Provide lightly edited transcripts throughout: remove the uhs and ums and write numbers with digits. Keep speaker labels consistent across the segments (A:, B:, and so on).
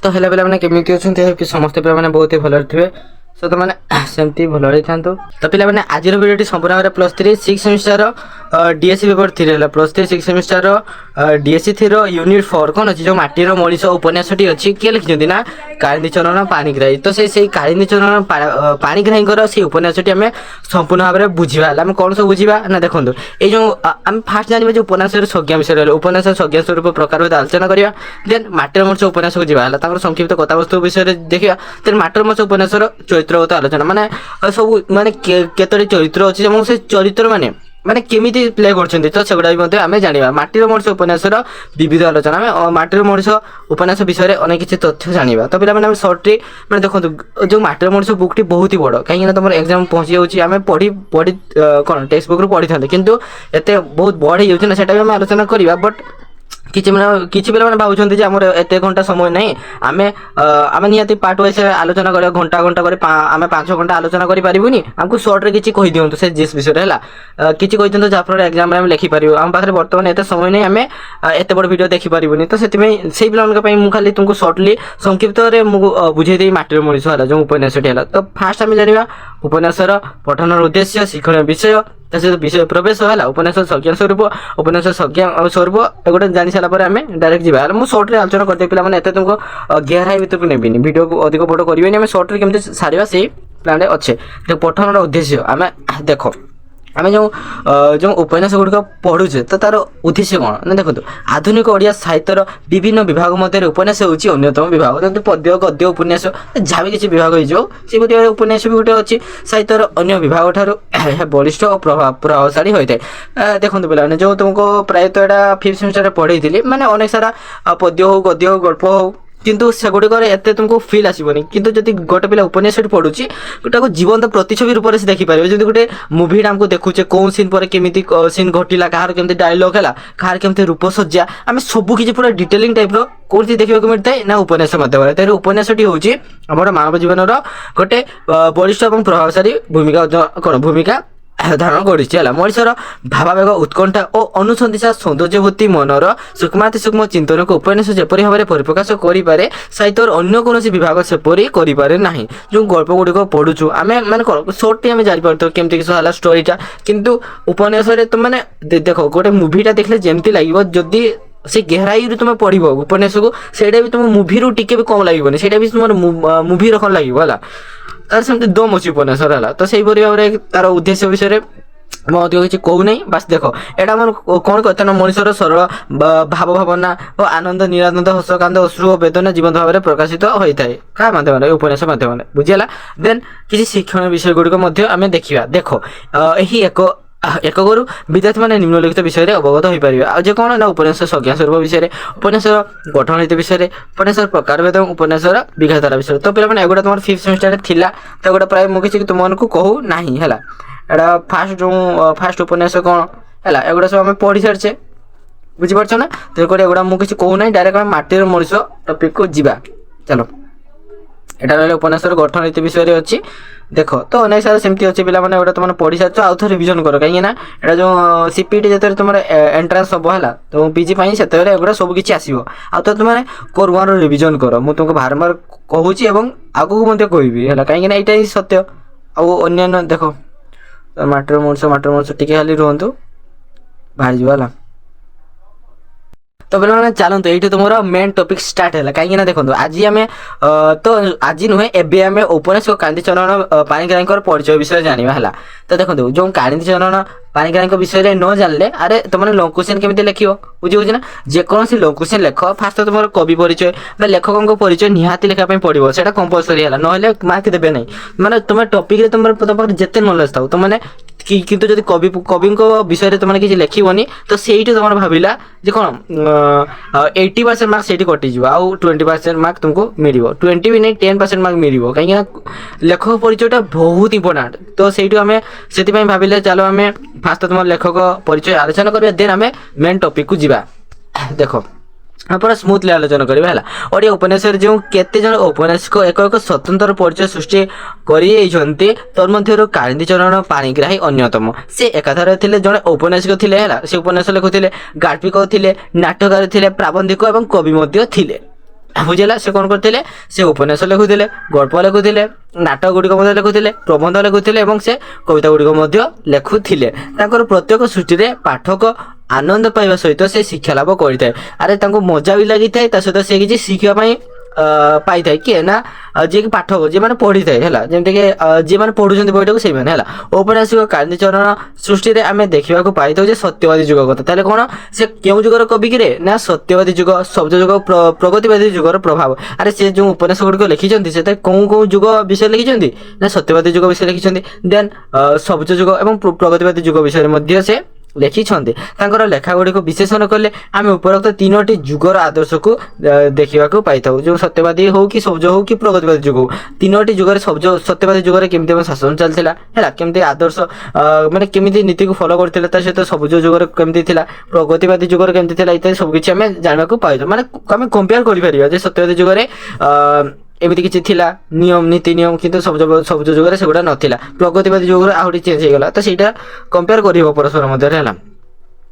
A: तो हेला पिलाମାନେ କେମିତି ଅଛନ୍ତି କି ସମସ୍ତେ ପିଲାମାନେ ବହୁତ ହି ଭଲରେ ଥିବେ ସो ତ ମାନେ ସେମିତି ଭଲ ହେଇଥାନ୍ତୁ। ତ ପିଲାମାନେ ଆଜିର ଭିଡ଼ିଓଟି ସମ୍ପୂର୍ଣ୍ଣ ଭାବରେ +3 6 ସେମିଷ୍ଟାର ଡିଏସସି ପେପର 3 ହେଲା +3 6 ସେମିଷ୍ଟାର ଡିଏସସି 3 ର ୟୁନିଟ୍ 4 କ'ଣ ଅଛି ଯେଉଁ ମାଟିର ମଣିଷ ଉପନ୍ୟାସଟି ଅଛି କିଏ ଲେଖିଛନ୍ତି ନା କାଳିନ୍ଦୀ ଚରଣ ପାଣିଗ୍ରାହୀ। ତ ସେଇ କାଳିନ୍ଦୀ ଚରଣ ପାଣିଗ୍ରାହୀଙ୍କର ସେଇ ଉପନ୍ୟାସଟି ଆମେ ସମ୍ପୂର୍ଣ୍ଣ ଭାବରେ ବୁଝିବା ହେଲା। ଆମେ କ'ଣ ସବୁ ବୁଝିବା ନା ଦେଖନ୍ତୁ ଏଇ ଯେଉଁ ଆମେ ଫାର୍ଷ୍ଟ ଜାଣିବା ଯେ ଉପନ୍ୟାସର ସଂଜ୍ଞା ବିଷୟରେ ହେଲା ଉପନ୍ୟାସ ସଂଜ୍ଞା ସ୍ୱରୂପ ପ୍ରକାର ଭେଦ ଆଲୋଚନା କରିବା। ଦେନ୍ ମାଟିର ମଣିଷ ଉପନ୍ୟାସକୁ ଯିବା ହେଲା ତାଙ୍କର ସଂକ୍ଷିପ୍ତ କଥାବସ୍ତୁ ବିଷୟରେ ଦେଖିବା। ଦେନ୍ ମାଟିର ମଣିଷ ଉପନ୍ୟାସର ଚରିତ୍ରଗତ ଆଲୋଚନା ମାନେ ସବୁ ମାନେ କେତୋଟି ଚରିତ୍ର ଅଛି ଏବଂ ସେ ଚରିତ୍ର ମାନେ କେମିତି ପ୍ଲେ କରୁଛନ୍ତି ତ ସେଗୁଡ଼ା ବି ମଧ୍ୟ ଆମେ ଜାଣିବା। ମାଟିର ମଣିଷ ଉପନ୍ୟାସର ବିବିଧ ଆଲୋଚନା ଆମେ ମାଟିର ମଣିଷ ଉପନ୍ୟାସ ବିଷୟରେ ଅନେକ କିଛି ତଥ୍ୟ ଜାଣିବା। ତ ପିଲାମାନେ ଆମେ ସର୍ଟରେ ମାନେ ଦେଖନ୍ତୁ ଯେଉଁ ମାଟିର ମଣିଷ ବୁକ୍ଟି ବହୁତ ହି ବଡ଼ କାହିଁକିନା ତୁମର ଏକ୍ଜାମ ପହଞ୍ଚି ଯାଉଛି ଆମେ ପଢ଼ି କ'ଣ ଟେକ୍ସଟ ବୁକ୍ରୁ ପଢ଼ିଥାନ୍ତେ କିନ୍ତୁ ଏତେ ବହୁତ ବଡ଼ ହେଇଯାଉଛି ନା ସେଟା ବି ଆମେ ଆଲୋଚନା କରିବା। ବଟ୍ କିଛି ପିଲାମାନେ ଭାବୁଛନ୍ତି ଯେ ଆମର ଏତେ ଘଣ୍ଟା ସମୟ ନାହିଁ ଆମେ ନିହାତି ପାର୍ଟ ୱାଇଜ୍ ଆଲୋଚନା କରିବା ଘଣ୍ଟା ଘଣ୍ଟା କରି ଆମେ 5 ଘଣ୍ଟା ଆଲୋଚନା କରିପାରିବୁନି ଆମକୁ ସର୍ଟରେ କିଛି କହିଦିଅନ୍ତୁ ସେ ଜିସ୍ ବିଷୟରେ ହେଲା କିଛି କହିଦିଅନ୍ତୁ ଯାହାଫଳରେ ଏକ୍ଜାମରେ ଆମେ ଲେଖିପାରିବୁ। ଆମ ପାଖରେ ବର୍ତ୍ତମାନ ଏତେ ସମୟ ନାହିଁ ଆମେ ଏତେ ବଡ଼ ଭିଡ଼ିଓ ଦେଖିପାରିବୁନି। ତ ସେଥିପାଇଁ ସେଇ ପିଲାମାନଙ୍କ ପାଇଁ ମୁଁ ଖାଲି ତୁମକୁ ସର୍ଟଲି ସଂକ୍ଷିପ୍ତରେ ମୁଁ ବୁଝେଇଦେବି ମାଟିର ମଣିଷ ହେଲା ଯେଉଁ ଉପନ୍ୟାସଟି ହେଲା। ତ ଫାର୍ଷ୍ଟ ଆମେ ଜାଣିବା ଉପନ୍ୟାସର ପଠନର ଉଦ୍ଦେଶ୍ୟ ଶିକ୍ଷଣୀୟ ବିଷୟ ତା ସହିତ ବିଷୟ ପ୍ରବେଶ ହେଲା ଉପନ୍ୟାସ ସଂଜ୍ଞା ସ୍ୱରୂପ ଉପନ୍ୟାସ ସଂଜ୍ଞା ସ୍ୱରୂପ ଏଗୁଡ଼ା ଜାଣି ସାରିଲା ପରେ ଆମେ ଡାଇରେକ୍ଟ ଯିବା ହେଲା। ମୁଁ ସର୍ଟରେ ଆଲୋଚନା କରିଦେବି ପିଲାମାନେ ଏତେ ତୁମକୁ ଗେହରାଇ ଭିତରକୁ ନେବିନି ଭିଡ଼ିଓକୁ ଅଧିକ ବଡ଼ କରିବେନି ଆମେ ସର୍ଟରେ କେମିତି ସାରିବା ସେଇ ପ୍ଲାନ୍ରେ ଅଛେ। ପଠନର ଉଦ୍ଦେଶ୍ୟ ଆମେ ଦେଖ ଆମେ ଯେଉଁ ଉପନ୍ୟାସ ଗୁଡ଼ିକ ପଢ଼ୁଛେ ତ ତାର ଉଦ୍ଦେଶ୍ୟ କ'ଣ ନା ଦେଖନ୍ତୁ ଆଧୁନିକ ଓଡ଼ିଆ ସାହିତ୍ୟର ବିଭିନ୍ନ ବିଭାଗ ମଧ୍ୟରେ ଉପନ୍ୟାସ ହେଉଛି ଅନ୍ୟତମ ବିଭାଗ। ଯେମିତି ପଦ୍ୟ ଗଦ୍ୟ ଉପନ୍ୟାସ ଯାହା ବି କିଛି ବିଭାଗ ହେଇଯିବ ସେମିତି ଉପନ୍ୟାସ ବି ଗୋଟେ ଅଛି ସାହିତ୍ୟର ଅନ୍ୟ ବିଭାଗ ଠାରୁ ଏହା ବଳିଷ୍ଠ ଓ ପ୍ରଭାବଶାଳୀ ହୋଇଥାଏ। ଦେଖନ୍ତୁ ପିଲାମାନେ ଯେଉଁ ତୁମକୁ ପ୍ରାୟତଃ ଏଇଟା 5th ସେମିଷ୍ଟାରରେ ପଢ଼େଇଥିଲି ମାନେ ଅନେକ ସାରା ପଦ୍ୟ ହଉ ଗଦ୍ୟ ହଉ ଗଳ୍ପ ହଉ କିନ୍ତୁ ସେଗୁଡ଼ିକରେ ଏତେ ତୁମକୁ ଫିଲ୍ ଆସିବନି। କିନ୍ତୁ ଯଦି ଗୋଟେ ପିଲା ଉପନ୍ୟାସଟି ପଢ଼ୁଛି ଗୋଟାକୁ ଜୀବନ୍ତ ପ୍ରତିଛବି ରୂପରେ ସେ ଦେଖିପାରିବ। ଯେମିତି ଗୋଟେ ମୁଭିଟା ଆମକୁ ଦେଖୁଛେ କେଉଁ ସିନ୍ ପରେ କେମିତି ସିନ୍ ଘଟିଲା କାହାର କେମିତି ଡାଇଲଗ୍ ହେଲା କାହାର କେମିତି ରୂପସଜ୍ଜା ଆମେ ସବୁ କିଛି ପୁରା ଡିଟେଲିଂ ଟାଇପ୍ର କେଉଁଠି ଦେଖିବାକୁ ମିଳିଥାଏ ନା ଉପନ୍ୟାସ ମାଧ୍ୟମରେ। ତେଣୁ ଉପନ୍ୟାସଟି ହେଉଛି ଆମର ମାନବ ଜୀବନର ଗୋଟେ ବଳିଷ୍ଠ ଏବଂ ପ୍ରଭାବଶାଳୀ ଭୂମିକା ଧାରଣ କରିଛି ହେଲା। ମଣିଷର ଭାବାବେଗ ଉତ୍କଣ୍ଠା ଓ ଅନୁସନ୍ଧିତ୍ସା ସୌନ୍ଦର୍ଯ୍ୟବତୀ ମନର ସୂକ୍ଷ୍ମାତିସୂକ୍ଷ୍ମ ଚିନ୍ତନକୁ ଉପନ୍ୟାସ ଯେପରି ଭାବରେ ପରିପ୍ରକାଶ କରିପାରେ ସାହିତ୍ୟର ଅନ୍ୟ କୌଣସି ବିଭାଗ ସେପରି କରିପାରେ ନାହିଁ। ଯେଉଁ ଗଳ୍ପ ଗୁଡ଼ିକ ପଢ଼ୁଛୁ ଆମେ ମାନେ କ'ଣ ସର୍ଟଟି ଆମେ ଜାଣିପାରୁଥିବ କେମିତି କିଛି ହେଲା ଷ୍ଟୋରିଟା କିନ୍ତୁ ଉପନ୍ୟାସରେ ତୁମେ ଦେଖ ଗୋଟେ ମୁଭିଟା ଦେଖିଲେ ଯେମିତି ଲାଗିବ ଯଦି ସେ ଗେହରାଇରୁ ତୁମେ ପଢ଼ିବ ଉପନ୍ୟାସକୁ ସେଇଟା ବି ତୁମ ମୁଭିରୁ ଟିକେ ବି କମ୍ ଲାଗିବନି ସେଇଟା ବି ତୁମର ମୁଭି ରକମ ଲାଗିବ ହେଲା। ତାର ସେମିତି ଦମ୍ ଅଛି ଉପନ୍ୟାସର ହେଲା। ତ ସେଇପରି ଭାବରେ ତାର ଉଦ୍ଦେଶ୍ୟ ବିଷୟରେ ମୁଁ ଅଧିକ କିଛି କହୁନାହିଁ ବାସ୍ ଦେଖ ଏଇଟା ଆମର କ'ଣ କହିଥାଏ ନା ମଣିଷର ସରଳ ଭାବ ଭାବନା ଓ ଆନନ୍ଦ ନିରାନନ୍ଦ ହସକାନ୍ଦ ଅଶ୍ରୁ ଓ ବେଦନା ଜୀବନ୍ତ ଭାବରେ ପ୍ରକାଶିତ ହୋଇଥାଏ କାହା ମାଧ୍ୟମରେ ଉପନ୍ୟାସ ମାଧ୍ୟମରେ ବୁଝିହେଲା। ଦେନ୍ କିଛି ଶିକ୍ଷଣୀୟ ବିଷୟ ଗୁଡ଼ିକ ମଧ୍ୟ ଆମେ ଦେଖିବା। ଦେଖ ଏହି ଏକକରୁ ବିଦ୍ୟାର୍ଥୀମାନେ ନିମ୍ନଲିଖିତ ବିଷୟରେ ଅବଗତ ହୋଇପାରିବେ ଆଉ ଯେ କ'ଣ ନା ଉପନ୍ୟାସ ସଂଜ୍ଞା ସ୍ୱରୂପ ବିଷୟରେ ଉପନ୍ୟାସର ଗଠନ ନୀତି ବିଷୟରେ ଉପନ୍ୟାସର ପ୍ରକାରଭେଦ ଏବଂ ଉପନ୍ୟାସର ବିଘାଧାରା ବିଷୟରେ। ତ ପିଲାମାନେ ଏଗୁଡ଼ା ତୁମର 5th ସେମିଷ୍ଟାରରେ ଥିଲା ତ ଏଗୁଡ଼ା ପ୍ରାୟ ମୁଁ କିଛି ତୁମମାନଙ୍କୁ କହୁ ନାହିଁ ହେଲା। ଏଇଟା ଫାର୍ଷ୍ଟ ଉପନ୍ୟାସ କ'ଣ ହେଲା ଏଗୁଡ଼ା ସବୁ ଆମେ ପଢ଼ି ସାରିଛେ ବୁଝିପାରୁଛ ନା। ତେଣୁକରି ଏଗୁଡ଼ା ମୁଁ କିଛି କହୁନାହିଁ ଡାଇରେକ୍ଟ ଆମେ ମାଟିର ମଣିଷ ଟପିକକୁ ଯିବା ଚାଲ। ଏଇଟା ରହିଲେ ଉପନ୍ୟାସର ଗଠନ ନୀତି ବିଷୟରେ ଅଛି। ଦେଖ ତ ଅନେକ ସାରା ସେମିତି ଅଛି ପିଲାମାନେ ଏଗୁଡ଼ା ତୁମେ ପଢ଼ି ସାରିଛ ଆଉ ଥରେ ରିଭିଜନ୍ କର କାହିଁକିନା ଏଇଟା ଯେଉଁ ସିପିଟି ଯେତେବେଳେ ତୁମର ଏଣ୍ଟ୍ରାନ୍ସ ହେବ ହେଲା ତ ପିଜି ପାଇଁ ସେତେବେଳେ ଏଗୁଡ଼ା ସବୁ କିଛି ଆସିବ ଆଉ ତ ତୁମେ କୋର୍ 1ର ରିଭିଜନ୍ କର। ମୁଁ ତୁମକୁ ବାରମ୍ବାର କହୁଛି ଏବଂ ଆଗକୁ ମଧ୍ୟ କହିବି ହେଲା କାହିଁକିନା ଏଇଟା ହିଁ ସତ୍ୟ। ଆଉ ଅନ୍ୟାନ୍ୟ ଦେଖ ମାଟିର ମଣିଷ ଟିକେ ଖାଲି ରୁହନ୍ତୁ ବାହାରିଯିବ ହେଲା। ତ ପିଲାମାନେ ଚାଲନ୍ତୁ ଏଇଠି ତୁମର ମେନ୍ ଟପିକ୍ ଷ୍ଟାର୍ଟ ହେଲା କାହିଁକିନା ଦେଖନ୍ତୁ ଆଜି ଆମେ ତ ଆଜି ନୁହେଁ ଏବେ ଆମେ ଉପନ୍ୟାସ କାଳିନ୍ଦୀ ଚରଣ ପାଣିଗ୍ରାହୀଙ୍କର ପରିଚୟ ବିଷୟରେ ଜାଣିବା ହେଲା। ତ ଦେଖନ୍ତୁ ଯେଉଁ କାଳିନ୍ଦୀ ଚରଣ ପାଣିଗ୍ରାହୀଙ୍କ ବିଷୟରେ ନ ଜାଣିଲେ ଆରେ ତୁମେ ଲଙ୍ଗ କ୍ୱେଶ୍ଚିନ୍ କେମିତି ଲେଖିବ ବୁଝିହେଉଛି ନା। ଯେକୌଣସି ଲଙ୍ଗ କ୍ୱେଶ୍ଚିନ୍ ଲେଖ ଫାଷ୍ଟ ତୁମର କବି ପରିଚୟ ବା ଲେଖକଙ୍କ ପରିଚୟ ନିହାତି ଲେଖିବା ପାଇଁ ପଡ଼ିବ ସେଇଟା କମ୍ପଲସରି ହେଲା ନହେଲେ ମାର୍କ ଦେବେ ନାହିଁ। ମାନେ ତୁମେ ଟପିକ୍ରେ ତୁମ ପାଖରେ ଯେତେ ନଲେଜ ଥାଉ ତୁମେ କିନ୍ତୁ ଯଦି କବିଙ୍କ ବିଷୟରେ ତୁମେ କିଛି ଲେଖିବନି ତ ସେଇଠି ତୁମର ଭାବିଲା ଯେ କ'ଣ 80% ମାର୍କ ସେଇଠି କଟିଯିବ ଆଉ 20% ମାର୍କ ତୁମକୁ ମିଳିବ 20 ବି ନାହିଁ 10% ମାର୍କ ମିଳିବ କାହିଁକିନା ଲେଖକ ପରିଚୟଟା ବହୁତ ଇମ୍ପୋର୍ଟାଣ୍ଟ। ତ ସେଇଠୁ ଆମେ ସେଥିପାଇଁ ଭାବିଲେ ଚାଲ ଆମେ ଫାଷ୍ଟ ତୁମର ଲେଖକ ପରିଚୟ ଆଲୋଚନା କରିବା ଦେନ୍ ଆମେ ମେନ୍ ଟପିକକୁ ଯିବା। ଦେଖ ପୁରା ସ୍ମୁଥଲି ଆଲୋଚନା କରିବା ହେଲା। ଓଡ଼ିଆ ଉପନ୍ୟାସରେ ଯେଉଁ କେତେଜଣ ଔପନ୍ୟାସିକ ଏକ ସ୍ୱତନ୍ତ୍ର ପରିଚୟ ସୃଷ୍ଟି କରିଯାଇଛନ୍ତି ତନ୍ମଧ୍ୟରୁ କାଳିନ୍ଦୀ ଚରଣ ପାଣିଗ୍ରାହୀ ଅନ୍ୟତମ। ସେ ଏକାଧାରରେ ଥିଲେ ଜଣେ ଔପନ୍ୟାସିକ ଥିଲେ ହେଲା ସେ ଉପନ୍ୟାସ ଲେଖୁଥିଲେ ଗାଳ୍ପିକ ଥିଲେ ନାଟକକାର ଥିଲେ ପ୍ରାବନ୍ଧିକ ଏବଂ କବି ମଧ୍ୟ ଥିଲେ। ବୁଝିଲା। ସେ କ'ଣ କରୁଥିଲେ, ସେ ଉପନ୍ୟାସ ଲେଖୁଥିଲେ, ଗଳ୍ପ ଲେଖୁଥିଲେ, ନାଟକ ଗୁଡ଼ିକ ମଧ୍ୟ ଲେଖୁଥିଲେ, ପ୍ରବନ୍ଧ ଲେଖୁଥିଲେ ଏବଂ ସେ କବିତା ଗୁଡ଼ିକ ମଧ୍ୟ ଲେଖୁଥିଲେ। ତାଙ୍କର ପ୍ରତ୍ୟେକ ସୃଷ୍ଟିରେ ପାଠକ ଆନନ୍ଦ ପାଇବା ସହିତ ସେ ଶିକ୍ଷା ଲାଭ କରିଥାଏ। ଆରେ ତାଙ୍କୁ ମଜା ବି ଲାଗିଥାଏ, ତା ସହିତ ସେ କିଛି ଶିଖିବା ପାଇଁ ପାଇଥାଏ। କିଏ ନା ଯିଏକି ପାଠକ, ଯେଉଁମାନେ ପଢ଼ିଥାଏ ହେଲା, ଯେମିତିକି ଯେଉଁମାନେ ପଢ଼ୁଛନ୍ତି ବହିଟାକୁ ସେଇମାନେ ହେଲା। ଔପନ୍ୟାସିକ କାଳିନ୍ଦୀଚରଣ ସୃଷ୍ଟିରେ ଆମେ ଦେଖିବାକୁ ପାଇଥାଉ ଯେ ସତ୍ୟବାଦୀ ଯୁଗ କଥା। ତାହେଲେ କ'ଣ, ସେ କେଉଁ ଯୁଗର କବି କିରେ ନା ସତ୍ୟବାଦୀ ଯୁଗ, ସବୁଜ ଯୁଗ, ପ୍ରଗତିବାଦୀ ଯୁଗର ପ୍ରଭାବ। ଆରେ ସେ ଯେଉଁ ଉପନ୍ୟାସ ଗୁଡ଼ିକ ଲେଖିଛନ୍ତି ସେଥିରେ କେଉଁ ଯୁଗ ବିଷୟରେ ଲେଖିଛନ୍ତି ନା ସତ୍ୟବାଦୀ ଯୁଗ ବିଷୟରେ ଲେଖିଛନ୍ତି। ଦେନ୍ ସବୁଜ ଯୁଗ ଏବଂ ପ୍ରଗତିବାଦୀ ଯୁଗ ବିଷୟରେ ମଧ୍ୟ ସେ ଲେଖିଛନ୍ତି। ତାଙ୍କର ଲେଖା ଗୁଡ଼ିକୁ ବିଶ୍ଳେଷଣ କଲେ ଆମେ ଉପରୋକ୍ତ ତିନୋଟି ଯୁଗର ଆଦର୍ଶକୁ ଦେଖିବାକୁ ପାଇଥାଉ। ଯେଉଁ ସତ୍ୟବାଦୀ ହଉ କି ସବୁଜ ହଉ କି ପ୍ରଗତିବାଦୀ ଯୁଗ ହଉ, ତିନୋଟି ଯୁଗରେ ସତ୍ୟବାଦୀ ଯୁଗରେ କେମିତି ଶାସନ ଚାଲିଥିଲା ହେଲା, କେମିତି ଆଦର୍ଶ ମାନେ କେମିତି ନୀତିକୁ ଫଲୋ କରିଥିଲେ, ତା ସହିତ ସବୁଜ ଯୁଗରେ କେମିତି ଥିଲା, ପ୍ରଗତିବାଦୀ ଯୁଗରେ କେମିତି ଥିଲା, ଇତ୍ୟାଦି ସବୁ କିଛି ଆମେ ଜାଣିବାକୁ ପାଇଥାଉ। ମାନେ ଆମେ କମ୍ପେୟାର କରିପାରିବା ଯେ ସତ୍ୟବାଦୀ ଯୁଗରେ ଏମିତି କିଛି ଥିଲା ନିୟମ, ନୀତି ନିୟମ, କିନ୍ତୁ ସବୁଜ ଯୁଗରେ ସେଗୁଡ଼ା ନଥିଲା। ପ୍ରଗତିବାଦୀ ଯୁଗରେ ଆହୁରି ଚେଞ୍ଜ ହେଇଗଲା। ତ ସେଇଟା କମ୍ପେୟାର କରିହେବ ପରସ୍ପର ମଧ୍ୟରେ ହେଲା।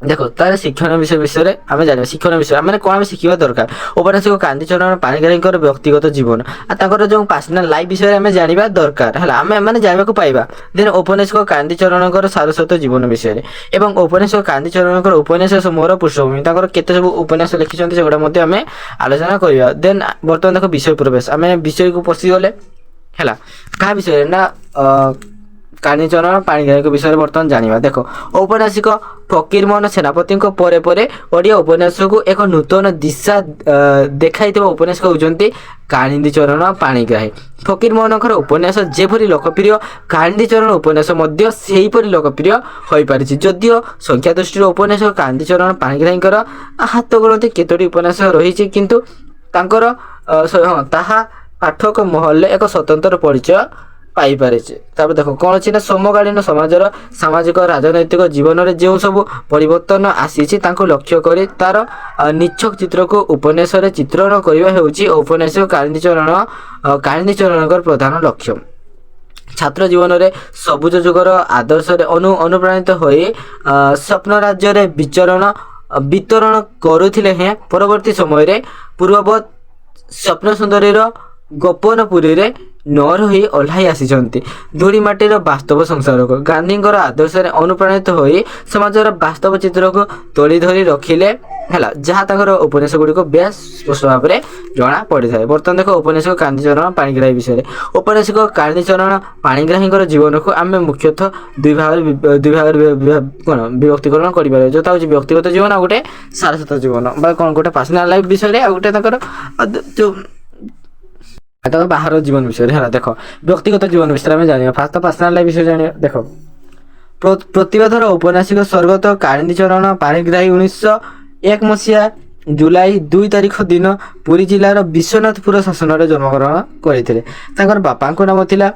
A: ଦେଖ ତାର ଶିକ୍ଷଣ ବିଷୟରେ ଆମେ ଜାଣିବା। ଶିକ୍ଷଣ ବିଷୟ ଆମେ କ'ଣ ଆମେ ଶିଖିବା ଦରକାର। ଔପନ୍ୟାସିକ କାନ୍ତିଚରଣ ପାଣିଗ୍ରାହୀଙ୍କର ବ୍ୟକ୍ତିଗତ ଜୀବନ ଆଉ ତାଙ୍କର ଯେଉଁ ପର୍ସନାଲ ଲାଇଫ ବିଷୟରେ ଆମେ ଜାଣିବା ଦରକାର ହେଲା, ଆମେ ମାନେ ଜାଣିବାକୁ ପାଇବା। ଦେନ୍ ଔପନ୍ୟାସିକ କାନ୍ତିଚରଣଙ୍କର ସାରସ୍ୱତ ଜୀବନ ବିଷୟରେ ଏବଂ ଔପନ୍ୟାସିକ କାନ୍ତିଚରଣଙ୍କର ଉପନ୍ୟାସ ସମୂହର ପୃଷ୍ଠଭୂମି, ତାଙ୍କର କେତେ ସବୁ ଉପନ୍ୟାସ ଲେଖିଛନ୍ତି ସେଗୁଡ଼ା ମଧ୍ୟ ଆମେ ଆଲୋଚନା କରିବା। ଦେନ୍ ବର୍ତ୍ତମାନ ଦେଖ ବିଷୟ ପ୍ରବେଶ, ଆମେ ବିଷୟକୁ ପଶିଗଲେ ହେଲା। କାହା ବିଷୟରେ ନା କାଳିନ୍ଦୀଚରଣ ପାଣିଗ୍ରାହୀଙ୍କ ବିଷୟରେ ବର୍ତ୍ତମାନ ଜାଣିବା। ଦେଖ ଔପନ୍ୟାସିକ ଫକୀରମୋହନ ସେନାପତିଙ୍କ ପରେ ପରେ ଓଡ଼ିଆ ଉପନ୍ୟାସକୁ ଏକ ନୂତନ ଦିଶା ଦେଖାଇଥିବା ଉପନ୍ୟାସିକ ହେଉଛନ୍ତି କାଳିନ୍ଦୀଚରଣ ପାଣିଗ୍ରାହୀ। ଫକୀରମୋହନଙ୍କର ଉପନ୍ୟାସ ଯେପରି ଲୋକପ୍ରିୟ, କାଳିନ୍ଦୀଚରଣ ଉପନ୍ୟାସ ମଧ୍ୟ ସେହିପରି ଲୋକପ୍ରିୟ ହୋଇପାରିଛି। ଯଦିଓ ସଂଖ୍ୟା ଦୃଷ୍ଟିରୁ ଉପନ୍ୟାସିକ କାଳିନ୍ଦୀଚରଣ ପାଣିଗ୍ରାହୀଙ୍କର ହାତ ଗଣତି କେତୋଟି ଉପନ୍ୟାସ ରହିଛି, କିନ୍ତୁ ତାଙ୍କର ତାହା ପାଠକ ମହଲରେ ଏକ ସ୍ୱତନ୍ତ୍ର ପରିଚୟ ପାଇପାରିଛି। ତାପରେ ଦେଖ କ'ଣ ଅଛି ନା ସମକାଳୀନ ସମାଜର ସାମାଜିକ ରାଜନୈତିକ ଜୀବନରେ ଯେଉଁ ସବୁ ପରିବର୍ତ୍ତନ ଆସିଛି ତାଙ୍କୁ ଲକ୍ଷ୍ୟ କରି ତାର ନିଚ୍ଛକ ଚିତ୍ରକୁ ଉପନ୍ୟାସରେ ଚିତ୍ରଣ କରିବା ହେଉଛି ଔପନ୍ୟାସିକ କାଳିନ୍ଦୀଚରଣଙ୍କର ପ୍ରଧାନ ଲକ୍ଷ୍ୟ। ଛାତ୍ର ଜୀବନରେ ସବୁଜ ଯୁଗର ଆଦର୍ଶରେ ଅନୁପ୍ରାଣିତ ହୋଇ ସ୍ୱପ୍ନ ରାଜ୍ୟରେ ବିତରଣ କରୁଥିଲେ ହେଁ ପରବର୍ତ୍ତୀ ସମୟରେ ପୂର୍ବବତ୍ ସ୍ୱପ୍ନ ସୁନ୍ଦରୀର ଗୋପନପୁରୀରେ ନ ରହି ଓହ୍ଲାଇ ଆସିଛନ୍ତି ଧୂଳି ମାଟିର ବାସ୍ତବ ସଂସାରକୁ। ଗାନ୍ଧୀଙ୍କର ଆଦର୍ଶରେ ଅନୁପ୍ରାଣିତ ହୋଇ ସମାଜର ବାସ୍ତବ ଚିତ୍ରକୁ ତୋଳି ଧରି ରଖିଲେ ହେଲା, ଯାହା ତାଙ୍କର ଉପନ୍ୟାସ ଗୁଡ଼ିକ ବେଶ ସ୍ପଷ୍ଟ ଭାବରେ ଜଣା ପଡ଼ିଥାଏ। ବର୍ତ୍ତମାନ ଦେଖ ଔପନ୍ୟାସିକ କାଳିନ୍ଦୀଚରଣ ପାଣିଗ୍ରାହୀ ବିଷୟରେ। ଔପନ୍ୟାସିକ କାଳିନ୍ଦୀଚରଣ ପାଣିଗ୍ରାହୀଙ୍କର ଜୀବନକୁ ଆମେ ମୁଖ୍ୟତଃ ଦୁଇ ଭାଗରେ ବିଭକ୍ତିକରଣ କରିପାରିବା, ଯଥା ହେଉଛି ବ୍ୟକ୍ତିଗତ ଜୀବନ ଆଉ ଗୋଟେ ସାରସ୍ୱତ ଜୀବନ ବା କ'ଣ ଗୋଟେ ପର୍ସନାଲ ଲାଇଫ ବିଷୟରେ, ଆଉ ଗୋଟେ ତାଙ୍କର ଯେଉଁ ତାଙ୍କ ବାହାର ଜୀବନ ବିଷୟରେ ହେଲା। ଦେଖ ବ୍ୟକ୍ତିଗତ ଜୀବନ ବିଷୟରେ ଆମେ ଜାଣିବା। ଫାଷ୍ଟ ପର୍ସନାଲ ଲାଇଫ ବିଷୟରେ ଜାଣିବା। ଦେଖ ପ୍ରତିବାଦର ଔପନ୍ୟାସିକ ସ୍ୱର୍ଗତ କାଳିନ୍ଦୀଚରଣ ପାଣିଗ୍ରାହୀ 1901 ମସିହା ଜୁଲାଇ 2 ତାରିଖ ଦିନ ପୁରୀ ଜିଲ୍ଲାର ବିଶ୍ୱନାଥପୁର ଶାସନରେ ଜନ୍ମଗ୍ରହଣ କରିଥିଲେ। ତାଙ୍କର ବାପାଙ୍କ ନାମ ଥିଲା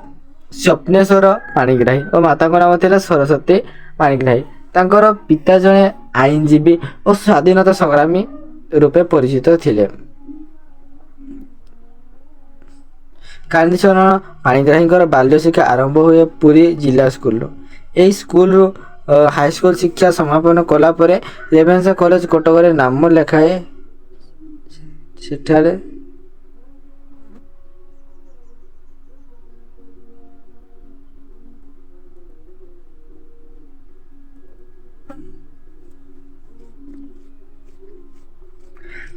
A: ସ୍ୱପ୍ନେଶ୍ୱର ପାଣିଗ୍ରାହୀ ଓ ମାତାଙ୍କ ନାମ ଥିଲା ସରସ୍ୱତୀ ପାଣିଗ୍ରାହୀ। ତାଙ୍କର ପିତା ଜଣେ ଆଇନଜୀବୀ ଓ ସ୍ୱାଧୀନତା ସଂଗ୍ରାମୀ ରୂପେ ପରିଚିତ ଥିଲେ। କାଳିନ୍ଦୀଚରଣ ପାଣିଗ୍ରାହୀଙ୍କର ବାଲ୍ୟ ଶିକ୍ଷା ଆରମ୍ଭ ହୁଏ ପୁରୀ ଜିଲ୍ଲା ସ୍କୁଲରୁ। ଏହି ସ୍କୁଲରୁ ହାଇସ୍କୁଲ ଶିକ୍ଷା ସମାପନ କଲା ପରେ ରେଭେନ୍ସା କଲେଜ କଟକରେ ନାମ ଲେଖାଏ। ସେଠାରେ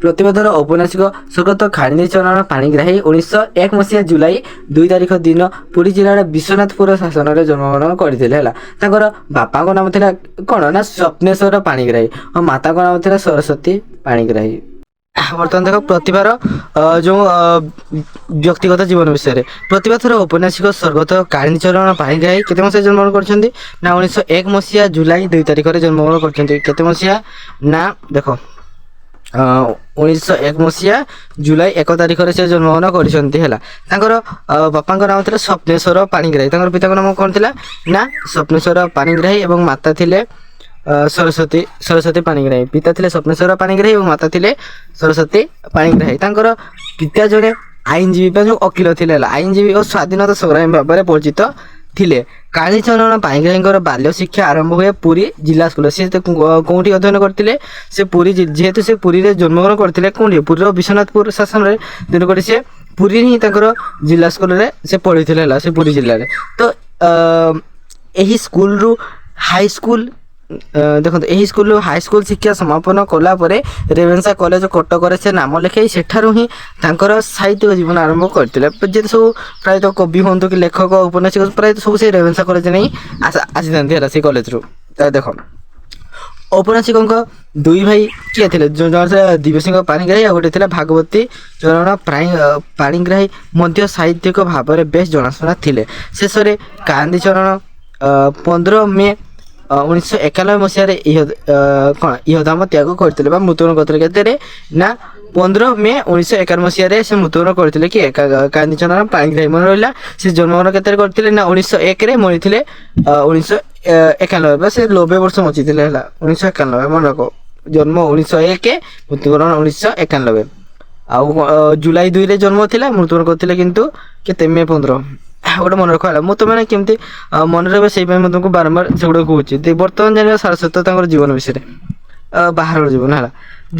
A: ପ୍ରତିବାଦର ଔପନ୍ୟାସିକ ସ୍ୱର୍ଗତ କାଳିନ୍ଦୀଚରଣ ପାଣିଗ୍ରାହୀ 1901 ମସିହା ଜୁଲାଇ 2 ତାରିଖ ଦିନ ପୁରୀ ଜିଲ୍ଲାର ବିଶ୍ୱନାଥପୁର ଶାସନରେ ଜନ୍ମଗ୍ରହଣ କରିଥିଲେ ହେଲା। ତାଙ୍କର ବାପାଙ୍କ ନାମ ଥିଲା କ'ଣ ନା ସ୍ୱପ୍ନେଶ୍ୱର ପାଣିଗ୍ରାହୀ ଓ ମାତାଙ୍କ ନାମ ଥିଲା ସରସ୍ୱତୀ ପାଣିଗ୍ରାହୀ। ବର୍ତ୍ତମାନ ଦେଖ ପ୍ରତିଭାର ଯେଉଁ ବ୍ୟକ୍ତିଗତ ଜୀବନ ବିଷୟରେ। ପ୍ରତିବାଦର ଔପନ୍ୟାସିକ ସ୍ୱର୍ଗତ କାଳିନ୍ଦୀଚରଣ ପାଣିଗ୍ରାହୀ କେତେ ମସିହା ଜନ୍ମଗ୍ରହଣ କରିଛନ୍ତି ନା 1901 ମସିହା ଜୁଲାଇ 2 ତାରିଖରେ ଜନ୍ମଗ୍ରହଣ କରିଛନ୍ତି। କେତେ ମସିହା ନା ଦେଖ 1901 ମସିହା ଜୁଲାଇ 1 ତାରିଖରେ ସେ ଜନ୍ମଗ୍ରହଣ କରିଛନ୍ତି ହେଲା। ତାଙ୍କର ବାପାଙ୍କ ନାମ ଥିଲା ସ୍ୱପ୍ନେଶ୍ୱର ପାଣିଗ୍ରାହୀ। ତାଙ୍କର ପିତାଙ୍କ ନାମ କ'ଣ ଥିଲା ନା ସ୍ୱପ୍ନେଶ୍ୱର ପାଣିଗ୍ରାହୀ ଏବଂ ମାତା ଥିଲେ ସରସ୍ୱତୀ ପାଣିଗ୍ରାହୀ। ପିତା ଥିଲେ ସ୍ୱପ୍ନେଶ୍ୱର ପାଣିଗ୍ରାହୀ ଏବଂ ମାତା ଥିଲେ ସରସ୍ୱତୀ ପାଣିଗ୍ରାହୀ। ତାଙ୍କର ପିତା ଜଣେ ଆଇନଜୀବୀ ବା ଯେଉଁ ଓକିଲ ଥିଲେ ହେଲା, ଆଇନଜୀବୀ ଓ ସ୍ୱାଧୀନତା ସଂଗ୍ରାମୀ ଭାବରେ ପରିଚିତ ଥିଲେ। କାଳୀଚରଣ ପାଣିଗ୍ରାହୀଙ୍କର ବାଲ୍ୟ ଶିକ୍ଷା ଆରମ୍ଭ ହୁଏ ପୁରୀ ଜିଲ୍ଲା ସ୍କୁଲ। ସେ କୋଉଠି ଅଧ୍ୟୟନ କରିଥିଲେ? ସେ ପୁରୀ, ଯେହେତୁ ସେ ପୁରୀରେ ଜନ୍ମଗ୍ରହଣ କରିଥିଲେ, କୋଉଠି ପୁରୀର ବିଶ୍ୱନାଥପୁର ଶାସନରେ, ତେଣୁକରି ସେ ପୁରୀରେ ହିଁ ତାଙ୍କର ଜିଲ୍ଲା ସ୍କୁଲରେ ସେ ପଢ଼ିଥିଲେ ହେଲା, ସେ ପୁରୀ ଜିଲ୍ଲାରେ। ତ ଏହି ସ୍କୁଲରୁ ହାଇସ୍କୁଲ ଦେଖନ୍ତୁ, ଏହି ସ୍କୁଲରୁ ହାଇସ୍କୁଲ ଶିକ୍ଷା ସମାପନ କଲା ପରେ ରେଭେନ୍ସା କଲେଜ କଟକରେ ସେ ନାମ ଲେଖାଇ ସେଠାରୁ ହିଁ ତାଙ୍କର ସାହିତ୍ୟିକ ଜୀବନ ଆରମ୍ଭ କରିଥିଲେ। ଯେତେ ସବୁ ପ୍ରାୟତଃ କବି ହୁଅନ୍ତୁ କି ଲେଖକ ଉପନ୍ୟାସିକ ପ୍ରାୟତଃ ସବୁ ସେଇ ରେଭେନ୍ସା କଲେଜରେ ହିଁ ଆସିଥାନ୍ତି ହେଲା, ସେଇ କଲେଜରୁ। ଦେଖ, ଔପନ୍ୟାସିକଙ୍କ ଦୁଇ ଭାଇ କିଏ ଥିଲେ? ଜଣେ ଥିଲା ଦିବ୍ୟସିଂହ ପାଣିଗ୍ରାହୀ, ଆଉ ଗୋଟେ ଥିଲା ଭାଗବତୀ ଚରଣ ପାଣିଗ୍ରାହୀ ମଧ୍ୟ ସାହିତ୍ୟିକ ଭାବରେ ବେଶ୍ ଜଣାଶୁଣା ଥିଲେ। ଶେଷରେ କାନ୍ଦିଚରଣ 15 ମେ 1991 ମସିହାରେ ଇହଧାମ ତ୍ୟାଗ କରିଥିଲେ ବା ମୃତ୍ୟୁବରଣ କରିଥିଲେ। କେତେରେ ନା 15 ମେ 1951 ମସିହାରେ ସେ ମୃତ୍ୟୁବରଣ କରିଥିଲେ। କି କାନ୍ଦିଚରଣ ପାଣିଗ୍ରାହୀ। ମନେ ରହିଲା, ସେ ଜନ୍ମଗ୍ରହଣ କେତେରେ କରିଥିଲେ ନା 1901ରେ, ମରିଥିଲେ 1991 ବା ସେ 90 ବର୍ଷ ବଞ୍ଚିଥିଲେ ହେଲା, 1991 ମନେ ରଖ। ଜନ୍ମ 1901, ମୃତ୍ୟୁବରଣ 1991। ଆଉ ଜୁଲାଇ 2ରେ ଜନ୍ମ ଥିଲା, ମୃତ୍ୟୁବରଣ କରିଥିଲେ କିନ୍ତୁ କେତେ? ମେ 15। ଗୋଟେ ମନେ ରଖ ହେଲା, ମୁଁ ତ ମାନେ କେମିତି ମନେ ରହିବ ସେଇ ପାଇଁ ମୁଁ ତୁମକୁ ବାରମ୍ବାର ସେଗୁଡା କହୁଛି। ବର୍ତ୍ତମାନ ଜାଣିବା ସାରସ୍ୱତ ତାଙ୍କର ଜୀବନ ବିଷୟରେ, ବାହାରର ଜୀବନ ହେଲା।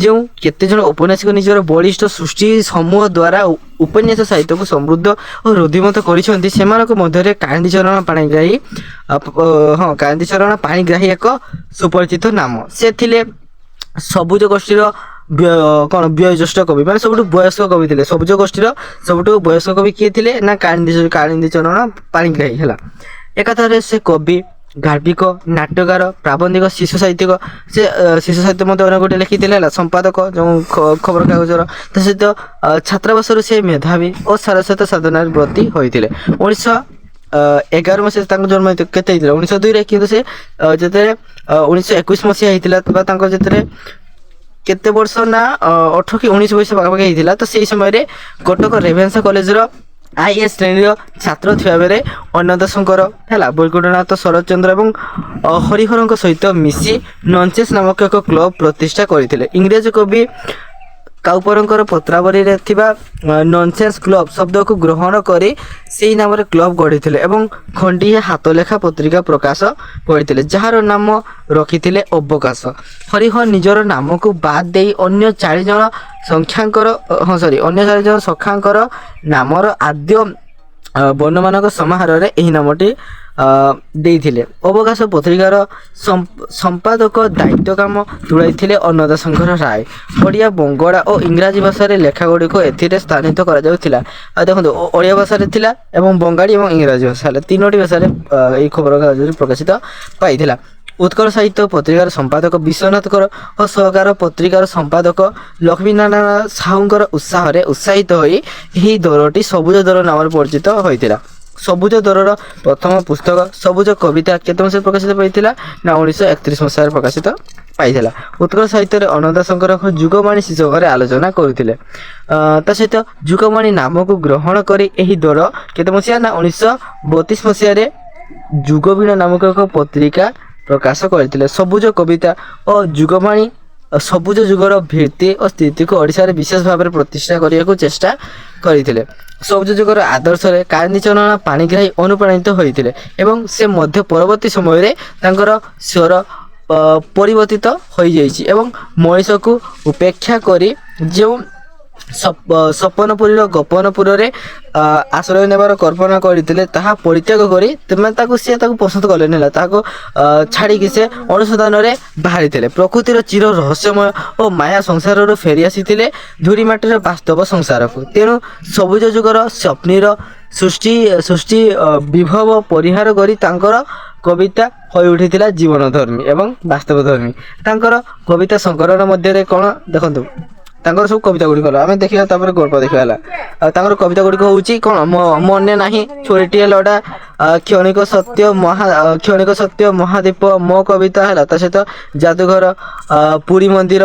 A: ଯେଉଁ କେତେଜଣ ଔପନ୍ୟାସିକ ନିଜର ବଳିଷ୍ଠ ସୃଷ୍ଟି ସମୂହ ଦ୍ୱାରା ଉପନ୍ୟାସ ସାହିତ୍ୟକୁ ସମୃଦ୍ଧ ଓ ରୁଦ୍ଧିମନ୍ତ କରିଛନ୍ତି, ସେମାନଙ୍କ ମଧ୍ୟରେ କାନ୍ଦିଚରଣ ପାଣିଗ୍ରାହୀ କାନ୍ଦିଚରଣ ପାଣିଗ୍ରାହୀ ଏକ ସୁପରିଚିତ ନାମ। ସେ ଥିଲେ ସବୁଜ ଗୋଷ୍ଠୀର ବୟୋଜ୍ୟେଷ୍ଠ କବି, ମାନେ ସବୁଠୁ ବୟସ୍କ କବି ଥିଲେ। ସବୁଜ ଗୋଷ୍ଠୀର ସବୁଠୁ ବୟସ୍କ କବି କିଏ ଥିଲେ ନା କାଳିନ୍ଦୀଚରଣ ପାଣିଗ୍ରାହୀ ହେଲା। ଏକଥାରେ ସେ କବି, ଗାଳ୍ପିକ, ନାଟ୍ୟକାର, ପ୍ରାବନ୍ଧିକ, ଶିଶୁ ସାହିତ୍ୟିକ। ସେ ଶିଶୁ ସାହିତ୍ୟ ମଧ୍ୟ ଅନେକ ଗୋଟେ ଲେଖିଥିଲେ ହେଲା, ସମ୍ପାଦକ ଯେଉଁ ଖବରକାଗଜର। ତା ସହିତ ଛାତ୍ରାବାସରୁ ସେ ମେଧାବୀ ଓ ସାରସ୍ୱତ ସାଧନାରେ ବ୍ରତୀ ହୋଇଥିଲେ। 1911 ମସିହା ତାଙ୍କ ଜନ୍ମ କେତେ ହେଇଥିଲା? 1902ରେ, କିନ୍ତୁ ସେ ଯେତେବେଳେ 1921 ମସିହା ହେଇଥିଲା ବା ତାଙ୍କର ଯେତେବେଳେ କେତେ ବର୍ଷ ନା 18 କି 19 ବର୍ଷ ପାଖାପାଖି ହେଇଥିଲା, ତ ସେଇ ସମୟରେ କଟକ ରେଭେନ୍ସା କଲେଜର IS ଶ୍ରେଣୀର ଛାତ୍ର ଥିବାବେଳେ ଅନ୍ନଦା ଶଙ୍କର ହେଲା, ବୈକୁଣ୍ଠନାଥ ଶରତଚନ୍ଦ୍ର ଏବଂ ହରିହରଙ୍କ ସହିତ ମିଶି ନନ୍ସେନ୍ସ ନାମକ ଏକ କ୍ଲବ ପ୍ରତିଷ୍ଠା କରିଥିଲେ। ଇଂରେଜ କବି କାଉପରଙ୍କର ପତ୍ରାବଳୀରେ ଥିବା ନନ୍ସେନ୍ସ କ୍ଲବ ଶବ୍ଦକୁ ଗ୍ରହଣ କରି ସେହି ନାମରେ କ୍ଲବ ଗଢ଼ିଥିଲେ ଏବଂ ଖଣ୍ଡିଏ ହାତଲେଖା ପତ୍ରିକା ପ୍ରକାଶ କରିଥିଲେ, ଯାହାର ନାମ ରଖିଥିଲେ ଅବକାଶ। ହରିହର ନିଜର ନାମକୁ ବାଦ ଦେଇ ଅନ୍ୟ 4 ଜଣ ସଖାଙ୍କର ନାମର ଆଦ୍ୟ ବର୍ଣ୍ଣମାନଙ୍କ ସମାହାରରେ ଏହି ନାମଟି ଦେଇଥିଲେ। ଅବକାଶ ପତ୍ରିକାର ସମ୍ପାଦକ ଦାୟିତ୍ୱ କାମ ତୁଳାଇଥିଲେ ଅନ୍ନଦା ଶଙ୍କର ରାୟ। ଓଡ଼ିଆ, ବଙ୍ଗଳା ଓ ଇଂରାଜୀ ଭାଷାରେ ଲେଖାଗୁଡ଼ିକ ଏଥିରେ ସ୍ଥାନିତ କରାଯାଉଥିଲା। ଆଉ ଦେଖନ୍ତୁ, ଓଡ଼ିଆ ଭାଷାରେ ଥିଲା ଏବଂ ବଙ୍ଗାଳୀ ଏବଂ ଇଂରାଜୀ ଭାଷା ହେଲା, 3ଟି ଭାଷାରେ ଏହି ଖବରକାଗଜରେ ପ୍ରକାଶିତ ପାଇଥିଲା। ଉତ୍କଳ ସାହିତ୍ୟ ପତ୍ରିକାର ସମ୍ପାଦକ ବିଶ୍ୱନାଥ କର ଓ ସହକାର ପତ୍ରିକାର ସମ୍ପାଦକ ଲକ୍ଷ୍ମୀନାରାୟଣ ସାହୁଙ୍କର ଉତ୍ସାହରେ ଉତ୍ସାହିତ ହୋଇ ଏହି ଦଳଟି ସବୁଜ ଦଳ ନାମରେ ପରିଚିତ ହୋଇଥିଲା। ସବୁଜ ଦଳର ପ୍ରଥମ ପୁସ୍ତକ ସବୁଜ କବିତା କେତେ ମସିହାରେ ପ୍ରକାଶିତ ପାଇଥିଲା ନା 1931 ମସିହାରେ ପ୍ରକାଶିତ ପାଇଥିଲା। ଉତ୍କଳ ସାହିତ୍ୟରେ ଅନ୍ନଦା ଶଙ୍କରଙ୍କ ଯୁଗବାଣୀ ଶୀର୍ଷକରେ ଆଲୋଚନା କରୁଥିଲେ। ତା ସହିତ ଯୁଗବାଣୀ ନାମକୁ ଗ୍ରହଣ କରି ଏହି ଦଳ କେତେ ମସିହା ନା 1932 ମସିହାରେ ଯୁଗବୀଣା ନାମକ ଏକ ପତ୍ରିକା ପ୍ରକାଶ କରିଥିଲେ। ସବୁଜ କବିତା ଓ ଯୁଗବାଣୀ ସବୁଜ ଯୁଗର ଭିତ୍ତି ଓ ସ୍ଥିତିକୁ ଓଡ଼ିଶାରେ ବିଶେଷ ଭାବରେ ପ୍ରତିଷ୍ଠା କରିବାକୁ ଚେଷ୍ଟା କରିଥିଲେ। ସବୁଜ ଯୁଗର ଆଦର୍ଶରେ କାନ୍ଦିଚରଣ ପାଣିଗ୍ରାହୀ ଅନୁପ୍ରାଣିତ ହୋଇଥିଲେ ଏବଂ ସେ ମଧ୍ୟ ପରବର୍ତ୍ତୀ ସମୟରେ ତାଙ୍କର ସ୍ୱର ପରିବର୍ତ୍ତିତ ହୋଇଯାଇଛି ଏବଂ ମଣିଷକୁ ଉପେକ୍ଷା କରି ଯେଉଁ ସପନପୁରୀର ଗୋପନପୁରରେ ଆଶ୍ରୟ ନେବାର କଳ୍ପନା କରିଥିଲେ, ତାହା ପରିତ୍ୟାଗ କରି ତାକୁ ପସନ୍ଦ କଲେନି ହେଲା, ତାହାକୁ ଛାଡ଼ିକି ସେ ଅନୁସନ୍ଧାନରେ ବାହାରିଥିଲେ। ପ୍ରକୃତିର ଚିର ରହସ୍ୟମୟ ଓ ମାୟା ସଂସାରରୁ ଫେରି ଆସିଥିଲେ ଧୂଳି ମାଟିର ବାସ୍ତବ ସଂସାରକୁ। ତେଣୁ ସବୁଜ ଯୁଗର ସ୍ୱପ୍ନିର ସୃଷ୍ଟି ବିଭବ ପରିହାର କରି ତାଙ୍କର କବିତା ହୋଇ ଉଠିଥିଲା ଜୀବନଧର୍ମୀ ଏବଂ ବାସ୍ତବଧର୍ମୀ। ତାଙ୍କର କବିତା ସଂକଳନ ମଧ୍ୟରେ କ'ଣ ଦେଖନ୍ତୁ, ତାଙ୍କର ସବୁ କବିତା ଗୁଡ଼ିକ ହେଲା, ଆମେ ଦେଖିବା ତାପରେ ଗଳ୍ପ ଦେଖିବା ହେଲା। ଆଉ ତାଙ୍କର କବିତା ଗୁଡ଼ିକ ହେଉଛି କ'ଣ? ମନେ ନାହିଁ, ଛୁରୀଟିଏ ଲଡ଼ା, କ୍ଷଣିକ ସତ୍ୟ, ମହାଦୀପ, ମୋ କବିତା ହେଲା, ତା ସହିତ ଯାଦୁଘର, ପୁରୀ ମନ୍ଦିର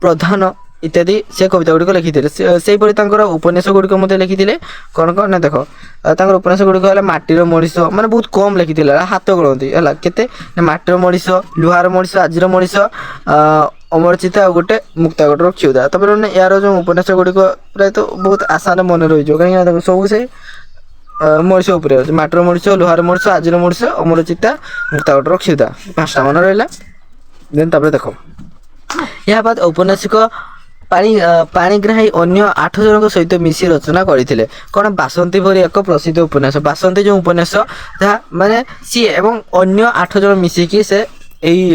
A: ପ୍ରଧାନ ଇତ୍ୟାଦି ସେ କବିତା ଗୁଡ଼ିକ ଲେଖିଥିଲେ। ସେହିପରି ତାଙ୍କର ଉପନ୍ୟାସ ଗୁଡ଼ିକ ମଧ୍ୟ ଲେଖିଥିଲେ। କ'ଣ ନା ଦେଖ, ତାଙ୍କର ଉପନ୍ୟାସ ଗୁଡ଼ିକ ହେଲା ମାଟିର ମଣିଷ, ମାନେ ବହୁତ କମ୍ ଲେଖିଥିଲେ, ହାତ ଗଣନ୍ତି ହେଲା, କେତେ ନା ମାଟିର ମଣିଷ, ଲୁହାର ମଣିଷ, ଆଜିର ମଣିଷ, ଅମରଚିତା ଆଉ ଗୋଟେ ମୁକ୍ତାଗଡ଼ର କ୍ଷୁଧା। ତାପରେ ମାନେ ଏହାର ଯେଉଁ ଉପନ୍ୟାସ ଗୁଡ଼ିକ ପ୍ରାୟତଃ ବହୁତ ଆସାନରେ ମନେ ରହିଯିବ, କାହିଁକିନା ସବୁ ସେ ମଣିଷ ଉପରେ ଅଛି। ମାଟିର ମଣିଷ, ଲୁହାର ମଣିଷ, ଆଜିର ମଣିଷ, ଅମର ଚିତା, ମୁକ୍ତାଗଟର କ୍ଷୁଧା, 5ଟା ମାନ ରହିଲା। ଦେନ୍ ତାପରେ ଦେଖ, ଏହା ବାଦ ଔପନ୍ୟାସିକ ପାଣିଗ୍ରାହୀ ଅନ୍ୟ 8 ଜଣଙ୍କ ସହିତ ମିଶି ରଚନା କରିଥିଲେ କ'ଣ? ବାସନ୍ତୀ ପରି ଏକ ପ୍ରସିଦ୍ଧ ଉପନ୍ୟାସ। ବାସନ୍ତୀ ଯେଉଁ ଉପନ୍ୟାସ, ଯାହା ମାନେ ସିଏ ଏବଂ ଅନ୍ୟ 8 ଜଣ ମିଶିକି ସେ ଏହି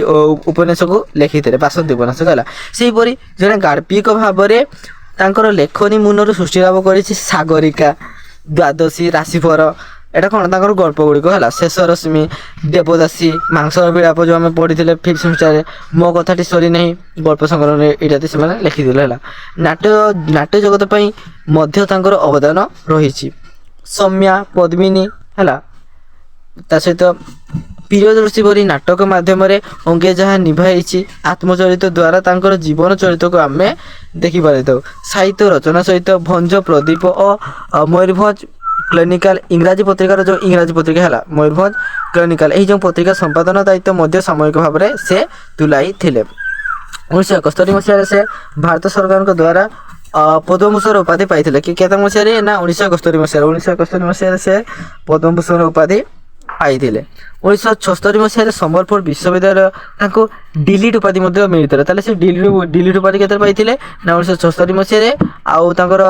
A: ଉପନ୍ୟାସକୁ ଲେଖିଥିଲେ, ବାସନ୍ତୀ ଉପନ୍ୟାସ ହେଲା। ସେହିପରି ଜଣେ ଗାଳ୍ପିକ ଭାବରେ ତାଙ୍କର ଲେଖନୀ ମୁନରୁ ସୃଷ୍ଟି ଲାଭ କରିଛି ସାଗରିକା, ଦ୍ୱାଦଶୀ, ରାଶିଫଳ, ଏଇଟା କ'ଣ ତାଙ୍କର ଗଳ୍ପ ଗୁଡ଼ିକ ହେଲା। ଶେଷ ରଶ୍ମି, ଦେବଦାସୀ, ମାଂସର ବିଳାପ ଯେଉଁ ଆମେ ପଢ଼ିଥିଲେ 5th ସେମିଷ୍ଟାରରେ, ମୋ କଥାଟି ସରି ନାହିଁ ଗଳ୍ପ ସଂଗ୍ରହରେ, ଏଇଟା ସେମାନେ ଲେଖିଥିଲେ ହେଲା। ନାଟ୍ୟ ଜଗତ ପାଇଁ ମଧ୍ୟ ତାଙ୍କର ଅବଦାନ ରହିଛି। ସୌମ୍ୟା, ପଦ୍ମିନୀ ହେଲା, ତା ସହିତ ପ୍ରିୟଦର୍ଶୀ ପରି ନାଟକ ମାଧ୍ୟମରେ ଅଙ୍ଗେ ଯାହା ନିଭାଇଛି, ଆତ୍ମଚରିତ ଦ୍ୱାରା ତାଙ୍କର ଜୀବନ ଚରିତ୍ରକୁ ଆମେ ଦେଖିପାରିଥାଉ। ସାହିତ୍ୟ ରଚନା ସହିତ ଭଞ୍ଜ ପ୍ରଦୀପ ଓ ମୟୂରଭଞ୍ଜ କ୍ଲିନିକାଲ ଇଂରାଜୀ ପତ୍ରିକାର ଯେଉଁ ଇଂରାଜୀ ପତ୍ରିକା ହେଲା ମୟୂରଭଞ୍ଜ କ୍ଲିନିକାଲ, ଏହି ଯେଉଁ ପତ୍ରିକା ସମ୍ପାଦନ ଦାୟିତ୍ୱ ମଧ୍ୟ ସାମୟିକ ଭାବରେ ସେ ତୁଲାଇଥିଲେ। 1971 ମସିହାରେ ସେ ଭାରତ ସରକାରଙ୍କ ଦ୍ୱାରା ପଦ୍ମଭୂଷଣ ଉପାଧି ପାଇଥିଲେ। କି କେତେ ମସିହାରେ ନା 1971 ମସିହାରେ। 1971 ମସିହାରେ ସେ ପଦ୍ମଭୂଷଣ ଉପାଧି ପାଇଥିଲେ। 1976 ମସିହାରେ ସମ୍ବଲପୁର ବିଶ୍ୱବିଦ୍ୟାଳୟ ତାଙ୍କୁ ଡିଲିଟ୍ ଉପାଧି ମଧ୍ୟ ମିଳିଥିଲା। ତାହେଲେ ସେ ଡିଲିଟ୍ ଉପାଧି କେତେ ପାଇଥିଲେ ନା 1976 ମସିହାରେ, ଆଉ ତାଙ୍କର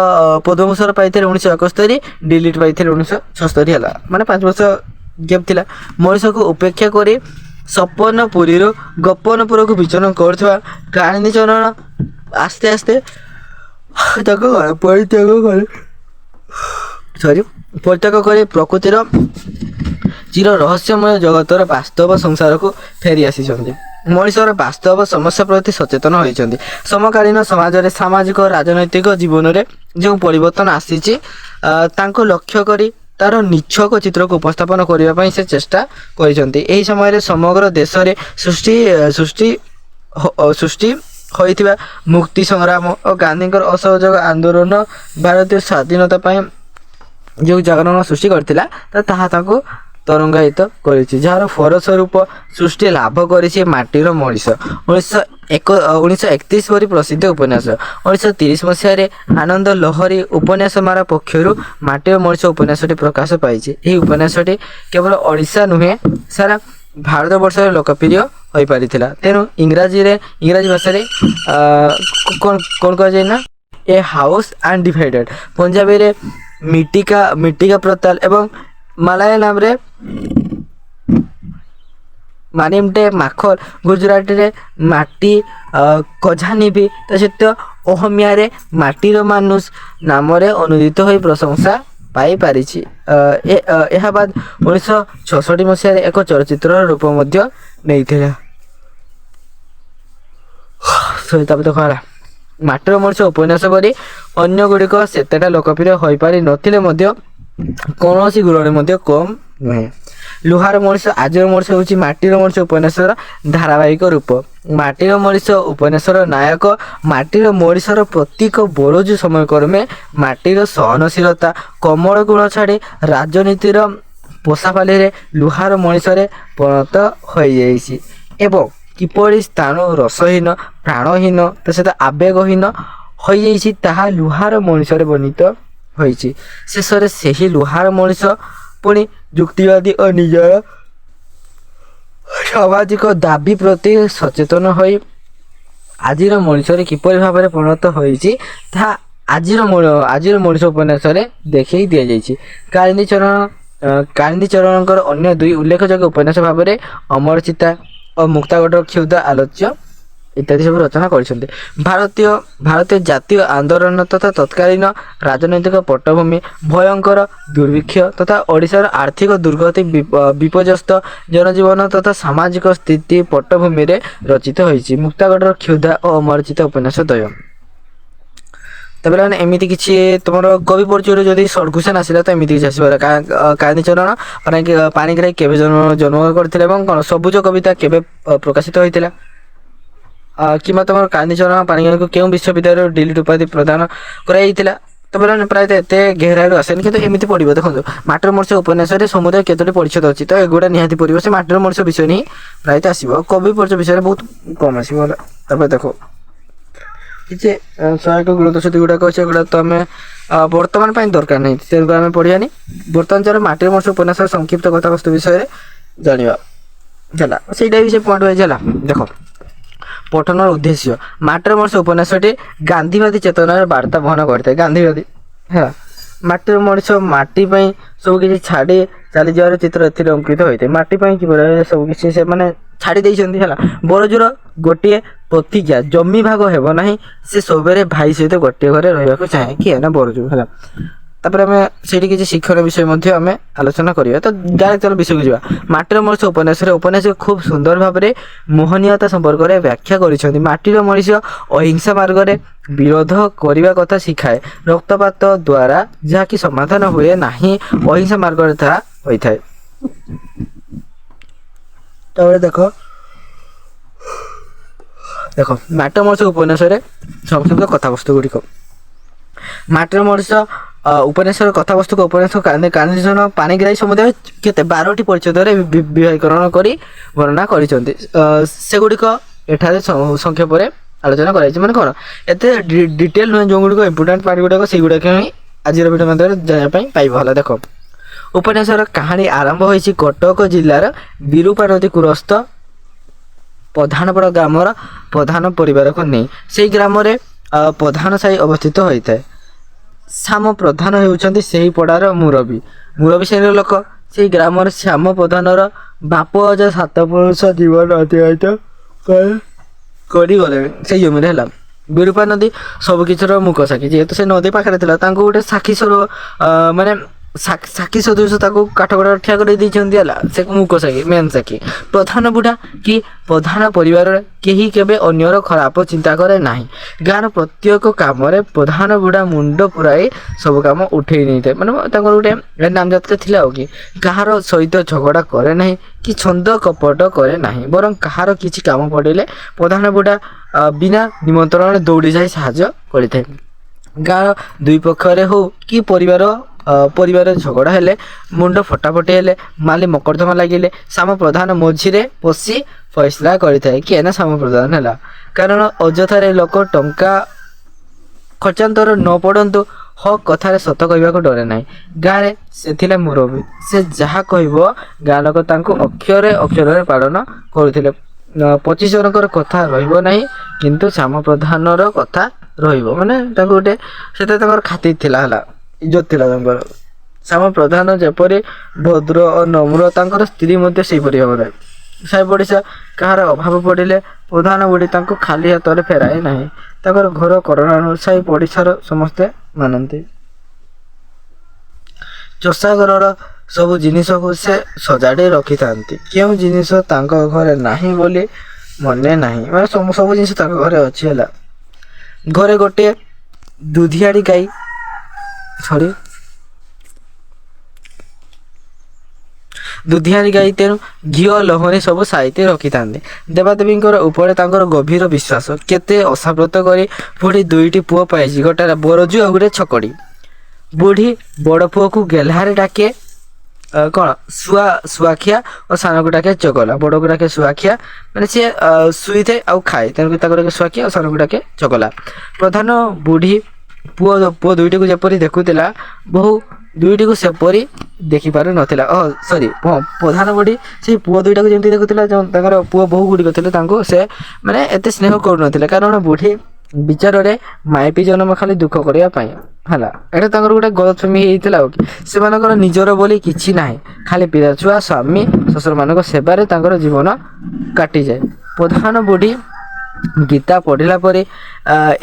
A: ପଦ୍ମଭୂଷଣ ପାଇଥିଲେ 1971, ଡିଲିଟ୍ ପାଇଥିଲେ 1976 ହେଲା, ମାନେ 5 ବର୍ଷ ଗ୍ୟାପ୍ ଥିଲା। ମଣିଷକୁ ଉପେକ୍ଷା କରି ସପନପୁରୀରୁ ଗୋପନପୁରକୁ ବିଚରଣ କରୁଥିବା କାଳିନ୍ଦୀଚରଣ ଆସ୍ତେ ଆସ୍ତେ ତାକୁ ପରିତ୍ୟାଗ କରି ପ୍ରକୃତିର ଚିର ରହସ୍ୟମୟ ଜଗତର ବାସ୍ତବ ସଂସାରକୁ ଫେରି ଆସିଛନ୍ତି। ମଣିଷର ବାସ୍ତବ ସମସ୍ୟା ପ୍ରତି ସଚେତନ ହୋଇଛନ୍ତି। ସମକାଳୀନ ସମାଜରେ ସାମାଜିକ ରାଜନୈତିକ ଜୀବନରେ ଯେଉଁ ପରିବର୍ତ୍ତନ ଆସିଛି ତାଙ୍କୁ ଲକ୍ଷ୍ୟ କରି ତାର ନିଚ୍ଛକ ଚିତ୍ରକୁ ଉପସ୍ଥାପନ କରିବା ପାଇଁ ସେ ଚେଷ୍ଟା କରିଛନ୍ତି। ଏହି ସମୟରେ ସମଗ୍ର ଦେଶରେ ସୃଷ୍ଟି ହୋଇଥିବା ମୁକ୍ତି ସଂଗ୍ରାମ ଓ ଗାନ୍ଧୀଙ୍କର ଅସହଯୋଗ ଆନ୍ଦୋଳନ ଭାରତୀୟ ସ୍ୱାଧୀନତା ପାଇଁ ଯେଉଁ ଜାଗରଣ ସୃଷ୍ଟି କରିଥିଲା ତାହା ତାଙ୍କୁ ତରଙ୍ଗାୟିତ କରିଛି, ଯାହାର ଫଳସ୍ୱରୂପ ସୃଷ୍ଟି ଲାଭ କରିଛି ମାଟିର ମଣିଷ। 1931 ପରି ପ୍ରସିଦ୍ଧ ଉପନ୍ୟାସ। 1930 ମସିହାରେ ଆନନ୍ଦ ଲହରୀ ଉପନ୍ୟାସମାଳା ପକ୍ଷରୁ ମାଟିର ମଣିଷ ଉପନ୍ୟାସଟି ପ୍ରକାଶ ପାଇଛି। ଏହି ଉପନ୍ୟାସଟି କେବଳ ଓଡ଼ିଶା ନୁହେଁ ସାରା ଭାରତବର୍ଷରେ ଲୋକପ୍ରିୟ ହୋଇପାରିଥିଲା। ତେଣୁ ଇଂରାଜୀ ଭାଷାରେ କ'ଣ କୁହାଯାଏ ନା ଏ ହାଉସ୍ ଅନଡିଭାଇଡେଡ୍, ପଞ୍ଜାବୀରେ ମିଟିକା ପ୍ରତାଲ ଏବଂ ମାଲାୟାଲାମରେ ମାନିମଟେ ମାଖଲ, ଗୁଜୁରାଟରେ ମାଟି କଝାନିଭି, ତା ସହିତ ଅହମିଆରେ ମାଟିର ମାନୁଷ ନାମରେ ଅନୁଦିତ ହୋଇ ପ୍ରଶଂସା ପାଇପାରିଛି। ଏହା ବାଦ 1966 ମସିହାରେ ଏକ ଚଳଚ୍ଚିତ୍ରର ରୂପ ମଧ୍ୟ ନେଇଥିଲା। ତାପରେ ଦେଖ ହେଲା, ମାଟିର ମଣିଷ ଉପନ୍ୟାସ ପରି ଅନ୍ୟ ଗୁଡ଼ିକ ସେତେଟା ଲୋକପ୍ରିୟ ହୋଇପାରି ନଥିଲେ ମଧ୍ୟ କୌଣସି ଗୁଣରେ ମଧ୍ୟ କମ୍ ନୁହେଁ। ଲୁହାର ମଣିଷ, ଆଜିର ମଣିଷ ହେଉଛି ମାଟିର ମଣିଷ ଉପନ୍ୟାସର ଧାରାବାହିକ ରୂପ। ମାଟିର ମଣିଷ ଉପନ୍ୟାସର ନାୟକ ମାଟିର ମଣିଷର ପ୍ରତୀକ ବଳୁଛୁ ସମୟକ୍ରମେ ମାଟିର ସହନଶୀଳତା କୋମଳ ଗୁଣ ଛାଡ଼ି ରାଜନୀତିର ପୋଷାପାଲିରେ ଲୁହାର ମଣିଷରେ ପରିଣତ ହୋଇଯାଇଛି ଏବଂ କିପରି ସ୍ଥାନ ରସହୀନ, ପ୍ରାଣହୀନ, ତା ସହିତ ଆବେଗହୀନ ହୋଇଯାଇଛି ତାହା ଲୁହାର ମଣିଷରେ ବର୍ଣ୍ଣିତ ହୋଇଛି। ଶେଷରେ ସେହି ଲୁହାର ମଣିଷ ପୁଣି ଯୁକ୍ତିବାଦୀ ଓ ନିଜର ସାମାଜିକ ଦାବି ପ୍ରତି ସଚେତନ ହୋଇ ଆଜିର ମଣିଷରେ କିପରି ଭାବରେ ପରିଣତ ହୋଇଛି ତାହା ଆଜିର ମଣିଷ ଉପନ୍ୟାସରେ ଦେଖାଇ ଦିଆଯାଇଛି। କାଳିନ୍ଦୀଚରଣଙ୍କର ଅନ୍ୟ 2 ଉଲ୍ଲେଖଯୋଗ୍ୟ ଉପନ୍ୟାସ ଭାବରେ ଅମର ଚିତା ଓ ମୁକ୍ତାଗଟର କ୍ଷୁଧା ଆଲୋଚ୍ୟ ଇତ୍ୟାଦି ସବୁ ରଚନା କରିଛନ୍ତି। ଭାରତୀୟ ଜାତୀୟ ଆନ୍ଦୋଳନ ତଥା ତତ୍କାଳୀନ ରାଜନୈତିକ ପଟ୍ଟଭୂମି, ଭୟଙ୍କର ଦୁର୍ଭିକ୍ଷ ତଥା ଓଡ଼ିଶାର ଆର୍ଥିକ ଦୁର୍ଗତି, ବିପର୍ଯ୍ୟସ୍ତ ଜନଜୀବନ ତଥା ସାମାଜିକ ସ୍ଥିତି ପଟ୍ଟଭୂମିରେ ରଚିତ ହୋଇଛି ମୁକ୍ତାଗଟର କ୍ଷୁଧା ଓ ଅମରଚିତା ଉପନ୍ୟାସ ଦ୍ୱୟ। ତାପରେ ମାନେ ଏମିତି କିଛି ତୁମର କବି ପରିଚୟରୁ ଯଦି ସର୍ଟ କ୍ୱେଶ୍ଚନ୍ ଆସିଲା ତ ଏମିତି କିଛି ଆସିବ। କାଳିନ୍ଦୀଚରଣ ପାଣିଗ୍ରାହୀ କେବେ ଜନ୍ମ କରିଥିଲେ ଏବଂ କ'ଣ ସବୁଜ କବିତା କେବେ ପ୍ରକାଶିତ ହୋଇଥିଲା, କିମ୍ବା ତୁମର କାଳିନ୍ଦୀଚରଣ ପାଣିଗ୍ରାହୀଙ୍କୁ କେଉଁ ବିଶ୍ୱବିଦ୍ୟାଳୟରୁ ଡିଲିଟ୍ ଉପାଧି ପ୍ରଦାନ କରାଯାଇଥିଲା। ତାପରେ ପ୍ରାୟତଃ ଏତେ ଗେହରାଇରୁ ଆସେନି, କିନ୍ତୁ ଏମିତି ପଡ଼ିବ। ଦେଖନ୍ତୁ, ମାଟିର ମଣିଷ ଉପନ୍ୟାସରେ ସମୁଦାୟ କେତୋଟି ପରିଚ୍ଛେଦ ଅଛି, ତ ଏଗୁଡ଼ା ନିହାତି ପଡ଼ିବ। ସେ ମାଟିର ମଣିଷ ବିଷୟ ହିଁ ପ୍ରାୟତଃ ଆସିବ, କବି ପରିଚୟ ବିଷୟରେ ବହୁତ କମ୍ ଆସିବ। ତାପରେ ଦେଖ କିଛି ସହାୟକ ଗୁଣଦୋଷତି ଗୁଡ଼ାକ ଅଛି, ଏଗୁଡ଼ା ତ ଆମେ ବର୍ତ୍ତମାନ ପାଇଁ ଦରକାର ନାହିଁ, ସେଗୁଡ଼ା ଆମେ ପଢ଼ିବାନି। ବର୍ତ୍ତମାନ ଚାଲ ମାଟିର ମଣିଷ ଉପନ୍ୟାସର ସଂକ୍ଷିପ୍ତ କଥାବସ୍ତୁ ବିଷୟରେ ଜାଣିବା ହେଲା, ସେଇଟା ବି ସେ ପଏଣ୍ଟ ୱାଇଜ୍ ହେଲା। ଦେଖ ପଠନର ଉଦ୍ଦେଶ୍ୟ, ମାଟିର ମଣିଷ ଉପନ୍ୟାସଟି ଗାନ୍ଧୀବାଦୀ ଚେତନାର ବାର୍ତ୍ତା ବହନ କରିଥାଏ। ଗାନ୍ଧୀବାଦୀ ହେଲା, ମାଟିର ମଣିଷ ମାଟି ପାଇଁ ସବୁ କିଛି ଛାଡ଼ି ଚାଲିଯିବାର ଚିତ୍ର ଏଥିରେ ଅଙ୍କିତ ହୋଇଥାଏ। ମାଟି ପାଇଁ କିପରି ସବୁ କିଛି ସେମାନେ ଛାଡ଼ି ଦେଇଛନ୍ତି ହେଲା। ବରଜୁର ଗୋଟିଏ ପ୍ରତିଜ୍ଞା, ଜମି ଭାଗ ହେବ ନାହିଁ, ସେ ସବୁବେଳେ ଭାଇ ସହିତ ଗୋଟିଏ ଘରେ ରହିବାକୁ ଚାହେଁ। କିଏ ନା ବରଜୁ ହେଲା। ତାପରେ ଆମେ ସେଇଠି କିଛି ଶିକ୍ଷଣ ବିଷୟ ମଧ୍ୟ ଆମେ ଆଲୋଚନା କରିବା। ତ ଡାଇରେକ୍ଟ ଚାଲ ବିଷୟକୁ ଯିବା। ମାଟିର ମଣିଷ ଉପନ୍ୟାସରେ ଉପନ୍ୟାସକ ଖୁବ୍ ସୁନ୍ଦର ଭାବରେ ମୋହନୀୟତା ସମ୍ପର୍କରେ ବ୍ୟାଖ୍ୟା କରିଛନ୍ତି। ମାଟିର ମଣିଷ ଅହିଂସା ମାର୍ଗରେ ବିରୋଧ କରିବା କଥା ଶିଖାଏ। ରକ୍ତପାତ ଦ୍ୱାରା ଯାହାକି ସମାଧାନ ହୁଏ ନାହିଁ, ଅହିଂସା ମାର୍ଗରେ ତାହା ହୋଇଥାଏ। ତାପରେ ଦେଖ ମାଟିର ମଣିଷ ଉପନ୍ୟାସରେ ସଂକ୍ଷିପ୍ତ କଥାବସ୍ତୁ ଗୁଡ଼ିକ। ମାଟିର ମଣିଷ ଉପନ୍ୟାସର କଥାବସ୍ତୁକୁ ଉପନ୍ୟାସ କାଞ୍ଜନ ପାଣିଗ୍ରାହୀ ସମୁଦାୟ କେତେ 12ଟି ପରିଚ୍ଛେଦରେ ବିଭାଗୀକରଣ କରି ବର୍ଣ୍ଣନା କରିଛନ୍ତି। ସେଗୁଡ଼ିକ ଏଠାରେ ସଂକ୍ଷେପରେ ଆଲୋଚନା କରାଯାଇଛି। ମାନେ କ'ଣ ଏତେ ଡିଟେଲ ନୁହେଁ, ଯେଉଁଗୁଡ଼ିକ ଇମ୍ପୋର୍ଟାଣ୍ଟ ପାର୍ଟ ଗୁଡ଼ାକ ସେଇଗୁଡ଼ାକ ହିଁ ଆଜିର ଭିଡ଼ିଓ ମାଧ୍ୟମରେ ଜାଣିବା ପାଇଁ ପାଇବ ହେଲା। ଦେଖ ଉପନ୍ୟାସର କାହାଣୀ ଆରମ୍ଭ ହୋଇଛି କଟକ ଜିଲ୍ଲାର ବିରୁପା ନଦୀ କୂଳସ୍ଥ ପ୍ରଧାନପଡ଼ା ଗ୍ରାମର ପ୍ରଧାନ ପରିବାରକୁ ନେଇ। ସେହି ଗ୍ରାମରେ ପ୍ରଧାନ ସାହି ଅବସ୍ଥିତ ହୋଇଥାଏ। ଶ୍ୟାମ ପ୍ରଧାନ ହେଉଛନ୍ତି ସେହି ପଡ଼ାର ମୁରବୀ ଶ୍ରେଣୀର ଲୋକ। ସେହି ଗ୍ରାମର ଶ୍ୟାମ ପ୍ରଧାନର ବାପ ଅଜା 7 ପୁରୁଷ ଜୀବନ ଅତିବାହିତ କରିଗଲେଣି ସେଇ ଜମିରେ ହେଲା। ବିରୁପା ନଦୀ ସବୁ କିଛିର ମୁକ ସାକ୍ଷୀ, ଯେହେତୁ ସେ ନଦୀ ପାଖରେ ଥିଲା ତାଙ୍କୁ ଗୋଟେ ସାକ୍ଷୀ ମାନେ ସାକ୍ଷୀ ସଦୃଶ ତାକୁ କାଠଗଡ଼ ଠିଆ କରି ଦେଇଛନ୍ତି ହେଲା। ସେ ମୁକ ସାକ୍ଷୀ, ମେନ୍ ସାକ୍ଷୀ। ପ୍ରଧାନ ବୁଢ଼ା କି ପ୍ରଧାନ ପରିବାରରେ କେହି କେବେ ଅନ୍ୟର ଖରାପ ଚିନ୍ତା କରେ ନାହିଁ। ଗାଁର ପ୍ରତ୍ୟେକ କାମରେ ପ୍ରଧାନ ବୁଢ଼ା ମୁଣ୍ଡ ପୁରାଇ ସବୁ କାମ ଉଠେଇ ନେଇଥାଏ। ମାନେ ତାଙ୍କର ଗୋଟେ ନାମଜାତକ ଥିଲା ଆଉ କି କାହାର ସହିତ ଝଗଡ଼ା କରେ ନାହିଁ କି ଛନ୍ଦ କପଟ କରେ ନାହିଁ, ବରଂ କାହାର କିଛି କାମ ପଡ଼ିଲେ ପ୍ରଧାନ ବୁଢ଼ା ବିନା ନିମନ୍ତ୍ରଣରେ ଦୌଡ଼ି ଯାଇ ସାହାଯ୍ୟ କରିଥାଏ। ଗାଁର ଦୁଇ ପକ୍ଷରେ ହଉ କି ପରିବାର ଝଗଡ଼ା ହେଲେ, ମୁଣ୍ଡ ଫଟାଫଟି ହେଲେ, ମାଲି ମକଦ୍ଦମା ଲାଗିଲେ, ଶ୍ୟାମ ପ୍ରଧାନ ମଝିରେ ପଶି ଫଇସଲା କରିଥାଏ। କିଏ ନା ଶ୍ୟାମ ପ୍ରଧାନ ହେଲା। କାରଣ ଅଯଥାରେ ଲୋକ ଟଙ୍କା ଖର୍ଚ୍ଚାନ୍ତର ନ ପଡ଼ନ୍ତୁ, ହକ୍ କଥାରେ ସତ କହିବାକୁ ଡରେ ନାହିଁ। ଗାଁରେ ସେ ଥିଲା ମୁରବୀ, ସେ ଯାହା କହିବ ଗାଁ ଲୋକ ତାଙ୍କୁ ଅକ୍ଷରରେ ପାଳନ କରୁଥିଲେ। 25 ଜଣଙ୍କର କଥା ରହିବ ନାହିଁ, କିନ୍ତୁ ଶ୍ୟାମ ପ୍ରଧାନର କଥା ରହିବ। ମାନେ ତାଙ୍କୁ ଗୋଟେ ସେଥିରେ ତାଙ୍କର ଖାତିର ଥିଲା ହେଲା, ଇଜ୍ଜତ ଥିଲା ତାଙ୍କର। ଶ୍ୟାମ ପ୍ରଧାନ ଯେପରି ଭଦ୍ର ଓ ନମ୍ର, ତାଙ୍କର ସ୍ତ୍ରୀ ମଧ୍ୟ ସେହିପରି ଭାବରେ। ସାହି ପଡ଼ିଶା କାହାର ଅଭାବ ପଡ଼ିଲେ ପ୍ରଧାନ ବୁଢ଼ୀ ତାଙ୍କୁ ଖାଲି ହାତରେ ଫେରାଏ ନାହିଁ। ତାଙ୍କର ଘର କରଣାରୁ ସାହି ପଡ଼ିଶାର ସମସ୍ତେ ମାନନ୍ତି। ଚଷା ଘରର ସବୁ ଜିନିଷକୁ ସେ ସଜାଡ଼ି ରଖିଥାନ୍ତି। କେଉଁ ଜିନିଷ ତାଙ୍କ ଘରେ ନାହିଁ ବୋଲି ମନେ ନାହିଁ, ମାନେ ସବୁ ଜିନିଷ ତାଙ୍କ ଘରେ ଅଛି ହେଲା। ଘରେ ଗୋଟିଏ ଦୁଧିଆଡ଼ି ଗାଈ, ତେଣୁ ଘିଅ ଲହୁଣୀ ସବୁ ସାଇତି ରଖିଥାନ୍ତି। ଦେବାଦେବୀଙ୍କର ଉପରେ ତାଙ୍କର ଗଭୀର ବିଶ୍ୱାସ। କେତେ ଆଶାବ୍ରତ କରି ବୁଢ଼ୀ 2ଟି ପୁଅ ପାଇଛି, ଗୋଟେ ବରଜୁ ଆଉ ଗୋଟେ ଛକଡ଼ି। ବୁଢ଼ୀ ବଡ଼ ପୁଅକୁ ଗେହ୍ଲାରେ ଡାକେ କ'ଣ ଶୁଆଖିଆ ଓ ସାନକୁ ଡାକେ ଚଗଲା। ବଡ଼କୁ ଡାକେ ଶୁଆଖିଆ, ମାନେ ସିଏ ଶୁଇଥାଏ ଆଉ ଖାଏ, ତେଣୁକରି ତାକୁ ଡାକେ ଶୁଆଖିଆ ଆଉ ସାନକୁ ଡାକେ ଚଗଲା। ପ୍ରଧାନ ବୁଢ଼ୀ ପୁଅ 2ଟିକୁ ଯେପରି ଦେଖୁଥିଲା, ବୋହୂ 2ଟିକୁ ସେପରି ଦେଖିପାରୁନଥିଲା। ପ୍ରଧାନ ବୁଢ଼ୀ ସେଇ ପୁଅ 2ଟାକୁ ଯେମିତି ଦେଖୁଥିଲା, ତାଙ୍କର ପୁଅ ବୋହୂ ଗୁଡ଼ିକ ଥିଲେ ତାଙ୍କୁ ସେ ମାନେ ଏତେ ସ୍ନେହ କରୁନଥିଲେ। କାରଣ ବୁଢ଼ୀ ବିଚାରରେ ମାଇପି ଜନ୍ମ ଖାଲି ଦୁଃଖ କରିବା ପାଇଁ ହେଲା। ଏଇଟା ତାଙ୍କର ଗୋଟେ ଗଲତଫହମି ହେଇଥିଲା ଆଉ। ସେମାନଙ୍କର ନିଜର ବୋଲି କିଛି ନାହିଁ, ଖାଲି ପିଲାଛୁଆ ସ୍ୱାମୀ ଶ୍ୱଶୁରମାନଙ୍କ ସେବାରେ ତାଙ୍କର ଜୀବନ କାଟିଯାଏ। ପ୍ରଧାନ ବୁଢ଼ୀ ଗୀତା ପଢ଼ିଲା ପରେ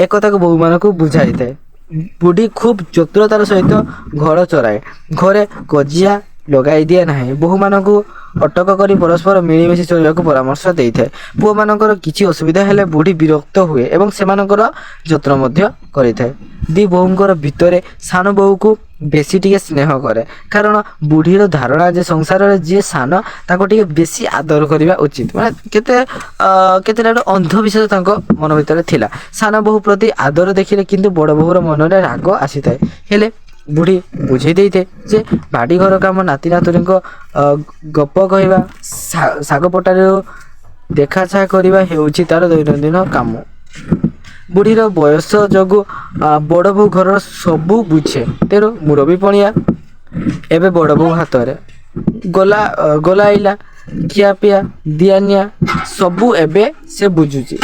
A: ଏକଥାକୁ ବୋହୂମାନଙ୍କୁ ବୁଝାଇଥାଏ। ବୁଢ଼ୀ ଖୁବ୍ ଚତୁରତାର ସହିତ ଘର ଚରାଏ, ଘରେ କଜିଆ ଲଗାଇ ଦିଏ ନାହିଁ। ବୋହୂମାନଙ୍କୁ ଅଟକ କରି ପରସ୍ପର ମିଳିମିଶି ଚଳିବାକୁ ପରାମର୍ଶ ଦେଇଥାଏ। ପୁଅମାନଙ୍କର କିଛି ଅସୁବିଧା ହେଲେ ବୁଢ଼ୀ ବିରକ୍ତ ହୁଏ ଏବଂ ସେମାନଙ୍କର ଯତ୍ନ ମଧ୍ୟ କରିଥାଏ। ଦି ବୋହୂଙ୍କର ଭିତରେ ସାନ ବୋହୂକୁ ବେଶୀ ଟିକେ ସ୍ନେହ କରେ, କାରଣ ବୁଢ଼ୀର ଧାରଣା ଯେ ସଂସାରରେ ଯିଏ ସାନ ତାଙ୍କୁ ଟିକେ ବେଶୀ ଆଦର କରିବା ଉଚିତ। ମାନେ କେତେଟା ଗୋଟେ ଅନ୍ଧବିଶ୍ୱାସ ତାଙ୍କ ମନ ଭିତରେ ଥିଲା। ସାନ ବୋହୂ ପ୍ରତି ଆଦର ଦେଖିଲେ କିନ୍ତୁ ବଡ଼ ବୋହୂର ମନରେ ରାଗ ଆସିଥାଏ। ହେଲେ ବୁଢ଼ୀ ବୁଝେଇ ଦେଇଥାଏ ଯେ ବାଡ଼ି ଘର କାମ, ନାତି ନାତୁଣୀଙ୍କ ଗପ କହିବା, ଶାଗ ପଟାରୁ ଦେଖା ଚାହାଁ କରିବା ହେଉଛି ତାର ଦୈନନ୍ଦିନ କାମ। ବୁଢ଼ୀର ବୟସ ଯୋଗୁଁ ବଡ଼ ବୋଉ ଘରର ସବୁ ବୁଝେ, ତେଣୁ ମୁରବୀ ପଣିଆ ଏବେ ବଡ଼ ବୋଉ ହାତରେ। ଗଲା ଆଇଲା ଖିଆପିଆ ଦିଆନିଆ ସବୁ ଏବେ ସେ ବୁଝୁଛି।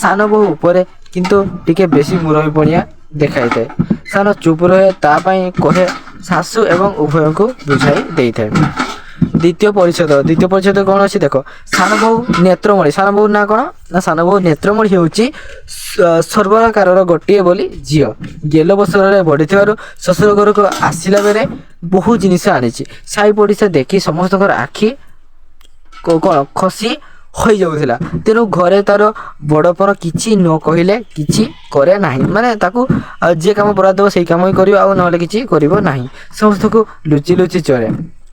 A: ସାନ ବୋଉ ଉପରେ କିନ୍ତୁ ଟିକେ ବେଶୀ ମୁରବୀ ପଣିଆ ଦେଖାଇଥାଏ। ସାନ ଚୁପ ରହେ, ତା ପାଇଁ କହେ, ଶାଶୁ ଏବଂ ଉଭୟଙ୍କୁ ବୁଝାଇ ଦେଇଥାଏ। ଦ୍ୱିତୀୟ ପରିଚ୍ଛେଦ କ'ଣ ଅଛି ଦେଖ। ସାନ ବୋଉ ନେତ୍ରମଣି, ସାନ ବୋଉ ନାଁ କ'ଣ ନା ସାନ ବୋଉ ନେତ୍ରମଣି ହେଉଛି ସର୍ବରକାରର ଗୋଟିଏ ବୋଲି ଝିଅ। ଗେଲ ବସରରେ ବଢ଼ିଥିବାରୁ ଶ୍ୱଶୁର ଘରକୁ ଆସିଲା ବେଳେ ବହୁ ଜିନିଷ ଆଣିଛି। ସାହି ପଡ଼ିଶା ଦେଖି ସମସ୍ତଙ୍କର ଆଖି କ'ଣ ଖସି ହୋଇଯାଉଥିଲା। ତେଣୁ ଘରେ ତାର ବଡ଼ପଣ କିଛି ନ କହିଲେ କିଛି କରେ ନାହିଁ। ମାନେ ତାକୁ ଯିଏ କାମ ବରାଦ ଦେବ ସେଇ କାମ ହିଁ କରିବ, ଆଉ ନହେଲେ କିଛି କରିବ ନାହିଁ। ସମସ୍ତଙ୍କୁ ଲୁଚି ଲୁଚି ଚଳେ।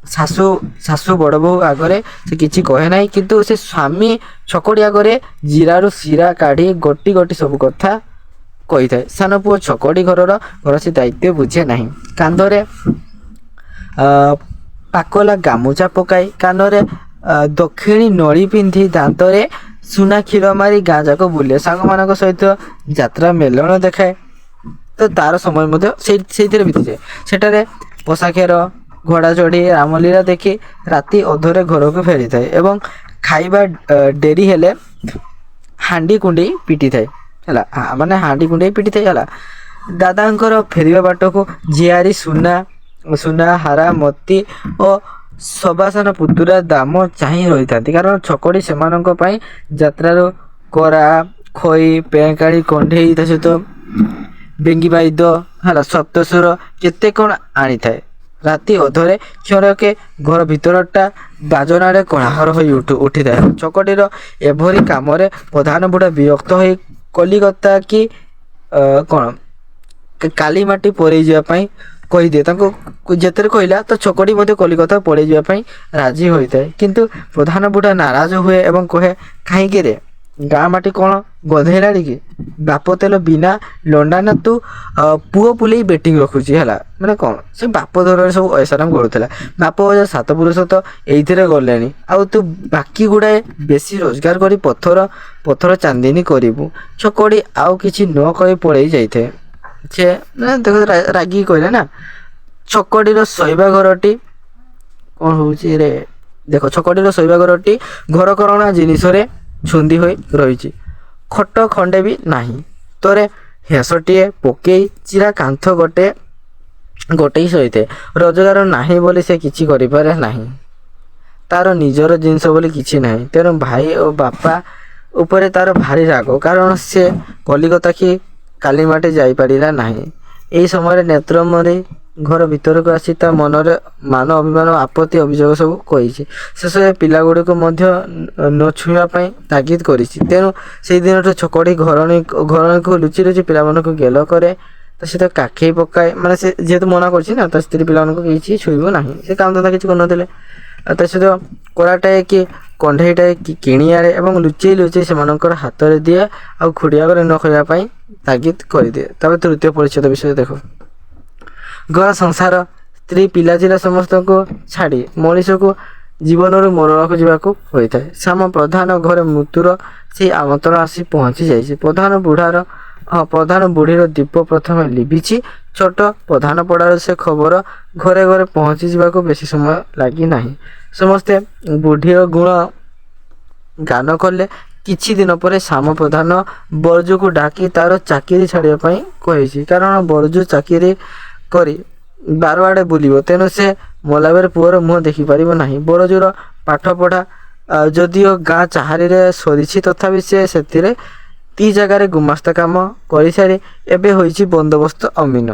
A: ଶାଶୁ ବଡ଼ ବୋଉ ଆଗରେ ସେ କିଛି କହେ ନାହିଁ, କିନ୍ତୁ ସେ ସ୍ୱାମୀ ଛକଡ଼ି ଆଗରେ ଜିରାରୁ ଶିରା କାଢ଼ି ଗୋଟି ଗୋଟି ସବୁ କଥା କହିଥାଏ। ସାନ ପୁଅ ଛକଡ଼ି ଘରର କୌଣସି ଦାୟିତ୍ୱ ବୁଝେ ନାହିଁ। କାନ୍ଧରେ ପାକଲା ଗାମୁଛା ପକାଇ, କାନରେ ଦକ୍ଷିଣୀ ନଳି ପିନ୍ଧି, ଦାନ୍ତରେ ସୁନା କ୍ଷୀର ମାରି ଗାଁ ଯାକ ବୁଲେ। ସାଙ୍ଗମାନଙ୍କ ସହିତ ଯାତ୍ରା ମେଲଣ ଦେଖାଏ। ତ ତାର ସମୟ ମଧ୍ୟ ସେଇଥିରେ ବିତିଯାଏ। ସେଠାରେ ପୋଷାଖେର ଘୋଡ଼ା ଚଢ଼ି ରାମଲୀଳା ଦେଖି ରାତି ଅଧରେ ଘରକୁ ଫେରିଥାଏ ଏବଂ ଖାଇବା ଡେରି ହେଲେ ହାଣ୍ଡି କୁଣ୍ଡେଇ ପିଟିଥାଏ ହେଲା। ମାନେ ହାଣ୍ଡି କୁଣ୍ଡେଇ ପିଟିଥାଏ ହେଲା। ଦାଦାଙ୍କର ଫେରିବା ବାଟକୁ ଝିଆରୀ ସୁନା ହାରା ମୋତି ଓ ସବାସାନ ପୁତୁରା ଦାମ ଚାହିଁ ରହିଥାନ୍ତି। କାରଣ ଛକଡ଼ି ସେମାନଙ୍କ ପାଇଁ ଯାତ୍ରାରୁ କରା, ଖଇ, ପେଁକାଳି, କଣ୍ଢେଇ, ତା ସହିତ ବେଙ୍ଗି ବାଇଦ ହେଲା, ସପ୍ତସ୍ୱର କେତେ କ'ଣ ଆଣିଥାଏ। ରାତି ଅଧରେ କ୍ଷଣକେ ଘର ଭିତରଟା ବାଜନାରେ କୋଳାହଳ ହୋଇ ଉଠିଥାଏ। ଛକଡ଼ିର ଏଭଳି କାମରେ ପ୍ରଧାନ ବୁଢ଼ା ବିରକ୍ତ ହୋଇ କଲିକତା କି କ'ଣ କାଲି ମାଟି ପରେଇ ଯିବା ପାଇଁ କହିଦିଏ। ତାଙ୍କୁ ଯେତେବେଳେ କହିଲା ତ ଛକଡ଼ି ମଧ୍ୟ କଲିକତା ପଳେଇ ଯିବା ପାଇଁ ରାଜି ହୋଇଥାଏ। କିନ୍ତୁ ପ୍ରଧାନ ବୁଢ଼ା ନାରାଜ ହୁଏ ଏବଂ କହେ, କାହିଁକି ରେ, ଗାଁ ମାଟି କ'ଣ ଗଧେଇଲାଣି କି? ବାପ ତେଲ ବିନା ଲଣ୍ଡା ନା ତୁ ପୁଅ ପୁଲେଇ ବେଟିଂ ରଖୁଛି ହେଲା। ମାନେ କ'ଣ ସେ ବାପ ଧରରେ ସବୁ ଐଶାରାମ କରୁଥିଲା। ବାପ ଅଜା ସାତ ପୁରୁଷ ତ ଏଇଥିରେ ଗଲେଣି, ଆଉ ତୁ ବାକି ଗୁଡ଼ାଏ ବେଶୀ ରୋଜଗାର କରି ପଥର ଚାନ୍ଦିନୀ କରିବୁ। ଛକଡ଼ି ଆଉ କିଛି ନ କହି ପଳେଇ ଯାଇଥାଏ। ସେ ଦେଖ ରାଗିକି କହିଲେ ନା। ଛକଡ଼ିର ଶୋଇବା ଘରଟି କ'ଣ ହେଉଛି ରେ ଦେଖ। ଛକଡ଼ିର ଶୋଇବା ଘରଟି ଘରକରଣା ଜିନିଷରେ ଛନ୍ଦି ହୋଇ ରହିଛି। ଖଟ ଖଣ୍ଡେ ବି ନାହିଁ। ତରେ ହେଁସଟିଏ ପକେଇ ଚିରା କାନ୍ଥ ଗୋଟେଇ ଶୋଇଥାଏ। ରୋଜଗାର ନାହିଁ ବୋଲି ସେ କିଛି କରିପାରେ ନାହିଁ। ତାର ନିଜର ଜିନିଷ ବୋଲି କିଛି ନାହିଁ। ତେଣୁ ଭାଇ ଓ ବାପା ଉପରେ ତାର ଭାରି ରାଗ, କାରଣ ସେ କଲିକତା କି କାଲିମାଟି ଯାଇପାରିଲା ନାହିଁ। ଏହି ସମୟରେ ନେତ୍ରମଣି ଘର ଭିତରକୁ ଆସି ତା ମନରେ ମାନ ଅଭିମାନ ଆପତ୍ତି ଅଭିଯୋଗ ସବୁ କହିଛି। ଶେଷରେ ପିଲାଗୁଡ଼ିକୁ ମଧ୍ୟ ନ ଛୁଇଁବା ପାଇଁ ତାଗିଦ କରିଛି। ତେଣୁ ସେଇ ଦିନଠୁ ଛକଡ଼ି ଘରଣୀକୁ ଲୁଚି ଲୁଚି ପିଲାମାନଙ୍କୁ ଗେଲ କରେ। ତା ସହିତ କାଖେଇ ପକାଏ। ମାନେ ସେ ଯେହେତୁ ମନା କରିଛି ନା, ତା ସ୍ତ୍ରୀ ପିଲାମାନଙ୍କୁ କିଛି ଛୁଇଁବ ନାହିଁ। ସେ କାମ ଧନ୍ଦା କିଛି କରୁନଥିଲେ। ତା ସହିତ କୋରାଟାଏ କି କଣ୍ଢେଇଟାଏ କିଣି ଆଣେ ଏବଂ ଲୁଚେଇ ଲୁଚେଇ ସେମାନଙ୍କର ହାତରେ ଦିଏ, ଆଉ ଖୁଡ଼ି ଆଗରେ ନ କରିବା ପାଇଁ ତାଗିଦ କରିଦିଏ। ତାପରେ ତୃତୀୟ ପରିଚ୍ଛେଦ ବିଷୟରେ ଦେଖ। ଘର ସଂସାର, ସ୍ତ୍ରୀ ପିଲାଚିଲା ସମସ୍ତଙ୍କୁ ଛାଡ଼ି ମଣିଷକୁ ଜୀବନରୁ ମରଣକୁ ଯିବାକୁ ହୋଇଥାଏ। ଶ୍ୟାମ ପ୍ରଧାନ ଘରେ ମୃତ୍ୟୁର ସେଇ ଆମନ୍ତ୍ରଣ ଆସି ପହଞ୍ଚି ଯାଇଛି। ପ୍ରଧାନ ବୁଢ଼ୀର ଦୀପ ପ୍ରଥମେ ଲିଭିଛି। ଛୋଟ ପ୍ରଧାନ ପଡ଼ାରୁ ସେ ଖବର ଘରେ ଘରେ ପହଞ୍ଚି ଯିବାକୁ ବେଶୀ ସମୟ ଲାଗି ନାହିଁ। ସମସ୍ତେ ବୁଢ଼ୀର ଗୁଣ ଗାନ କଲେ। କିଛି ଦିନ ପରେ ଶ୍ୟାମ ପ୍ରଧାନ ବରଜୁକୁ ଡାକି ତାର ଚାକିରି ଛାଡ଼ିବା ପାଇଁ କହିଛି। କାରଣ ବରଜୁ ଚାକିରି କରି ବାରଆଡ଼େ ବୁଲିବ, ତେଣୁ ସେ ମଲାବେଳେ ପୁଅର ମୁହଁ ଦେଖିପାରିବ ନାହିଁ। ବରଜୁର ପାଠପଢ଼ା ଯଦିଓ ଗାଁ ଚାହାରିରେ ସରିଛି, ତଥାପି ସେ ସେଥିରେ 3 ଜାଗାରେ ଗୁମାସ୍ତା କାମ କରିସାରି ଏବେ ହୋଇଛି ବନ୍ଦୋବସ୍ତ ଅମିନ।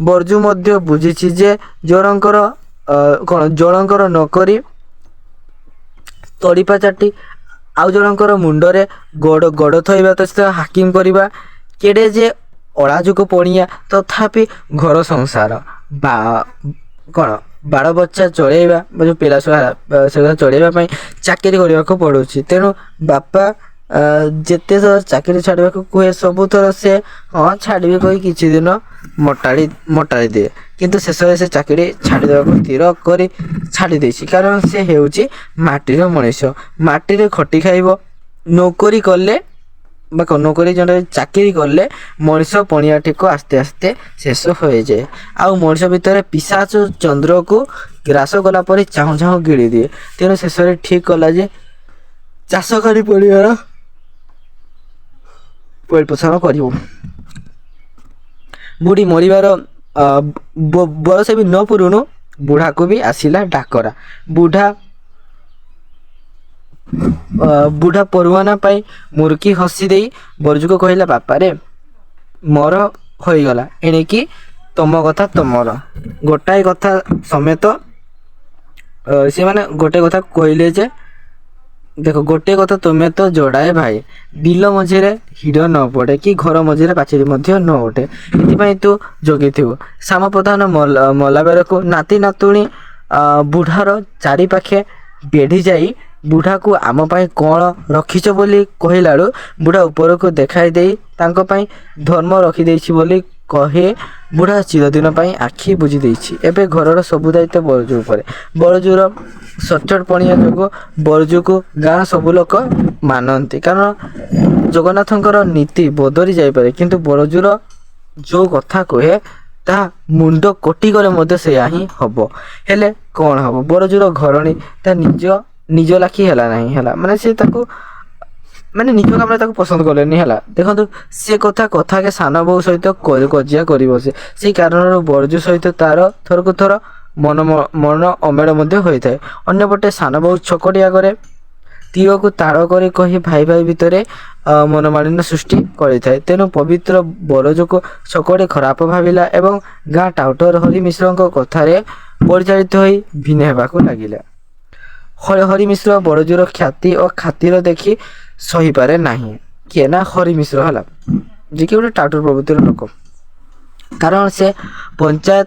A: ବରଜୁ ମଧ୍ୟ ବୁଝିଛି ଯେ ଜଣଙ୍କର ନକରି ତଡ଼ିପା ଚାଟି ଆଉ ଜଣଙ୍କର ମୁଣ୍ଡରେ ଗୋଡ଼ ଥୋଇବା, ତା ସହିତ ହାକିମ କରିବା କେଡ଼େ ଯେ ଅଳାଯୁକ ପଣିଆ। ତଥାପି ଘର ସଂସାର ବାଳ ବଚ୍ଚା ଚଳେଇବା, ଯେଉଁ ପିଲା ସେଗୁଡ଼ା ଚଳେଇବା ପାଇଁ ଚାକିରି କରିବାକୁ ପଡ଼ୁଛି। ତେଣୁ ବାପା ଯେତେ ଥର ଚାକିରି ଛାଡ଼ିବାକୁ କୁହେ, ସବୁଥର ସେ ଛାଡ଼ିବେ କହି କିଛି ଦିନ ମଟାଳି ଦିଏ। କିନ୍ତୁ ଶେଷରେ ସେ ଚାକିରି ଛାଡ଼ିଦେବାକୁ ସ୍ଥିର କରି ଛାଡ଼ି ଦେଇଛି। କାରଣ ସେ ହେଉଛି ମାଟିର ମଣିଷ। ମାଟିରେ ଖଟି ଖାଇବ। ନୌକରି କଲେ ବା ନୌକରୀ ଜଣେ ଚାକିରି କଲେ ମଣିଷ ପଣିଆଟିକୁ ଆସ୍ତେ ଆସ୍ତେ ଶେଷ ହୋଇଯାଏ। ଆଉ ମଣିଷ ଭିତରେ ପିଶାଚ ଚନ୍ଦ୍ରକୁ ଗ୍ରାସ କଲା ପରେ ଚାହୁଁ ଚାହୁଁ ଗିଳି ଦିଏ। ତେଣୁ ଶେଷରେ ଠିକ୍ କଲା ଯେ ଚାଷ କରି ପରିବାର ପରିପୋଷଣ କରିବ। ବୁଢ଼ୀ ମରିବାର ବରଷ ବି ନ ପୁରୁଣୁ ବୁଢ଼ାକୁ ବି ଆସିଲା ଡାକରା। ବୁଢ଼ା ପରୁଆନା ପାଇଁ ମୁରୁକି ହସି ଦେଇ ବରଜୁକୁ କହିଲା, ବାପାରେ ମୋର ହୋଇଗଲା, ଏଣିକି ତମ କଥା ତମର। ଗୋଟାଏ କଥା ସମେତ ସେମାନେ ଗୋଟେ କଥା କହିଲେ ଯେ ଦେଖ, ଗୋଟେ କଥା ତୁମେ ତ ଯୋଡ଼ାଏ ଭାଇ, ବିଲ ମଝିରେ ହିଡ଼ ନ ପଡ଼େ କି ଘର ମଝିରେ ପାଚେରୀ ମଧ୍ୟ ନ ଉଠେ, ଏଥିପାଇଁ ତୁ ଜଗିଥିବୁ। ଶ୍ୟାମ ପ୍ରଧାନ ମଲାବେଳକୁ ନାତି ନାତୁଣୀ ବୁଢ଼ାର ଚାରିପାଖେ ବେଢ଼ି ଯାଇ ବୁଢ଼ାକୁ ଆମ ପାଇଁ କ'ଣ ରଖିଛ ବୋଲି କହିଲାଳୁ ବୁଢ଼ା ଉପରକୁ ଦେଖାଇ ଦେଇ ତାଙ୍କ ପାଇଁ ଧର୍ମ ରଖିଦେଇଛି ବୋଲି କହେ। ବୁଢ଼ା ଚିରଦିନ ପାଇଁ ଆଖି ବୁଜି ଦେଇଛି। ଏବେ ଘରର ସବୁ ଦାୟିତ୍ୱ ବରଜୁ ଉପରେ। ବରଜୁର ସଚ୍ଚୋଟ ପଣିଆ ଯୋଗୁଁ ବରଜୁକୁ ଗାଁ ସବୁ ଲୋକ ମାନନ୍ତି, କାରଣ ଜଗନ୍ନାଥଙ୍କର ନୀତି ବଦଳି ଯାଇପାରେ କିନ୍ତୁ ବରଜୁର ଯେଉଁ କଥା କହେ ତାହା ମୁଣ୍ଡ କଟିଗଲେ ମଧ୍ୟ ସେୟା ହିଁ ହବ। ହେଲେ କ'ଣ ହବ, ବରଜୁର ଘରଣୀ ତା ନିଜ ଲାଖି ହେଲା ନାହିଁ। ହେଲା ମାନେ ସେ ତାକୁ ମାନେ ନିଜ କାମରେ ତାକୁ ପସନ୍ଦ କଲେନି। ହେଲା ଦେଖନ୍ତୁ, ସେ କଥାକେ ସାନ ବୋଉ ସହିତ କଜିଆ କରି ବସେ। ସେଇ କାରଣରୁ ବରଜୁ ସହିତ ତାର ଥରକୁ ଥର ମନ ଅମେଳ ମଧ୍ୟ ହୋଇଥାଏ। ଅନ୍ୟପଟେ ସାନ ବୋଉ ଛକଟି ଆଗରେ ତୀରକୁ ତାଳ କରି କହି ଭାଇ ଭାଇ ଭିତରେ ମନମାଳିନ୍ୟ ସୃଷ୍ଟି କରିଥାଏ। ତେଣୁ ପବିତ୍ର ବରଜୁକୁ ଛକଟି ଖରାପ ଭାବିଲା ଏବଂ ଗାଁ ଟାଉଟର ହରି ମିଶ୍ରଙ୍କ କଥାରେ ପରିଚାଳିତ ହୋଇ ଭିନ୍ନ ହେବାକୁ ଲାଗିଲା। ହରି ମିଶ୍ର ବରଜୁର ଖ୍ୟାତି ଓ ଖାତିର ଦେଖି ସହିପାରେ ନାହିଁ। କିଏ ନା ହରି ମିଶ୍ର, ହେଲା ଯିଏକି ଗୋଟେ ଟାଉଟର ପ୍ରବୃତ୍ତିର ଲୋକ। କାରଣ ସେ ପଞ୍ଚାୟତ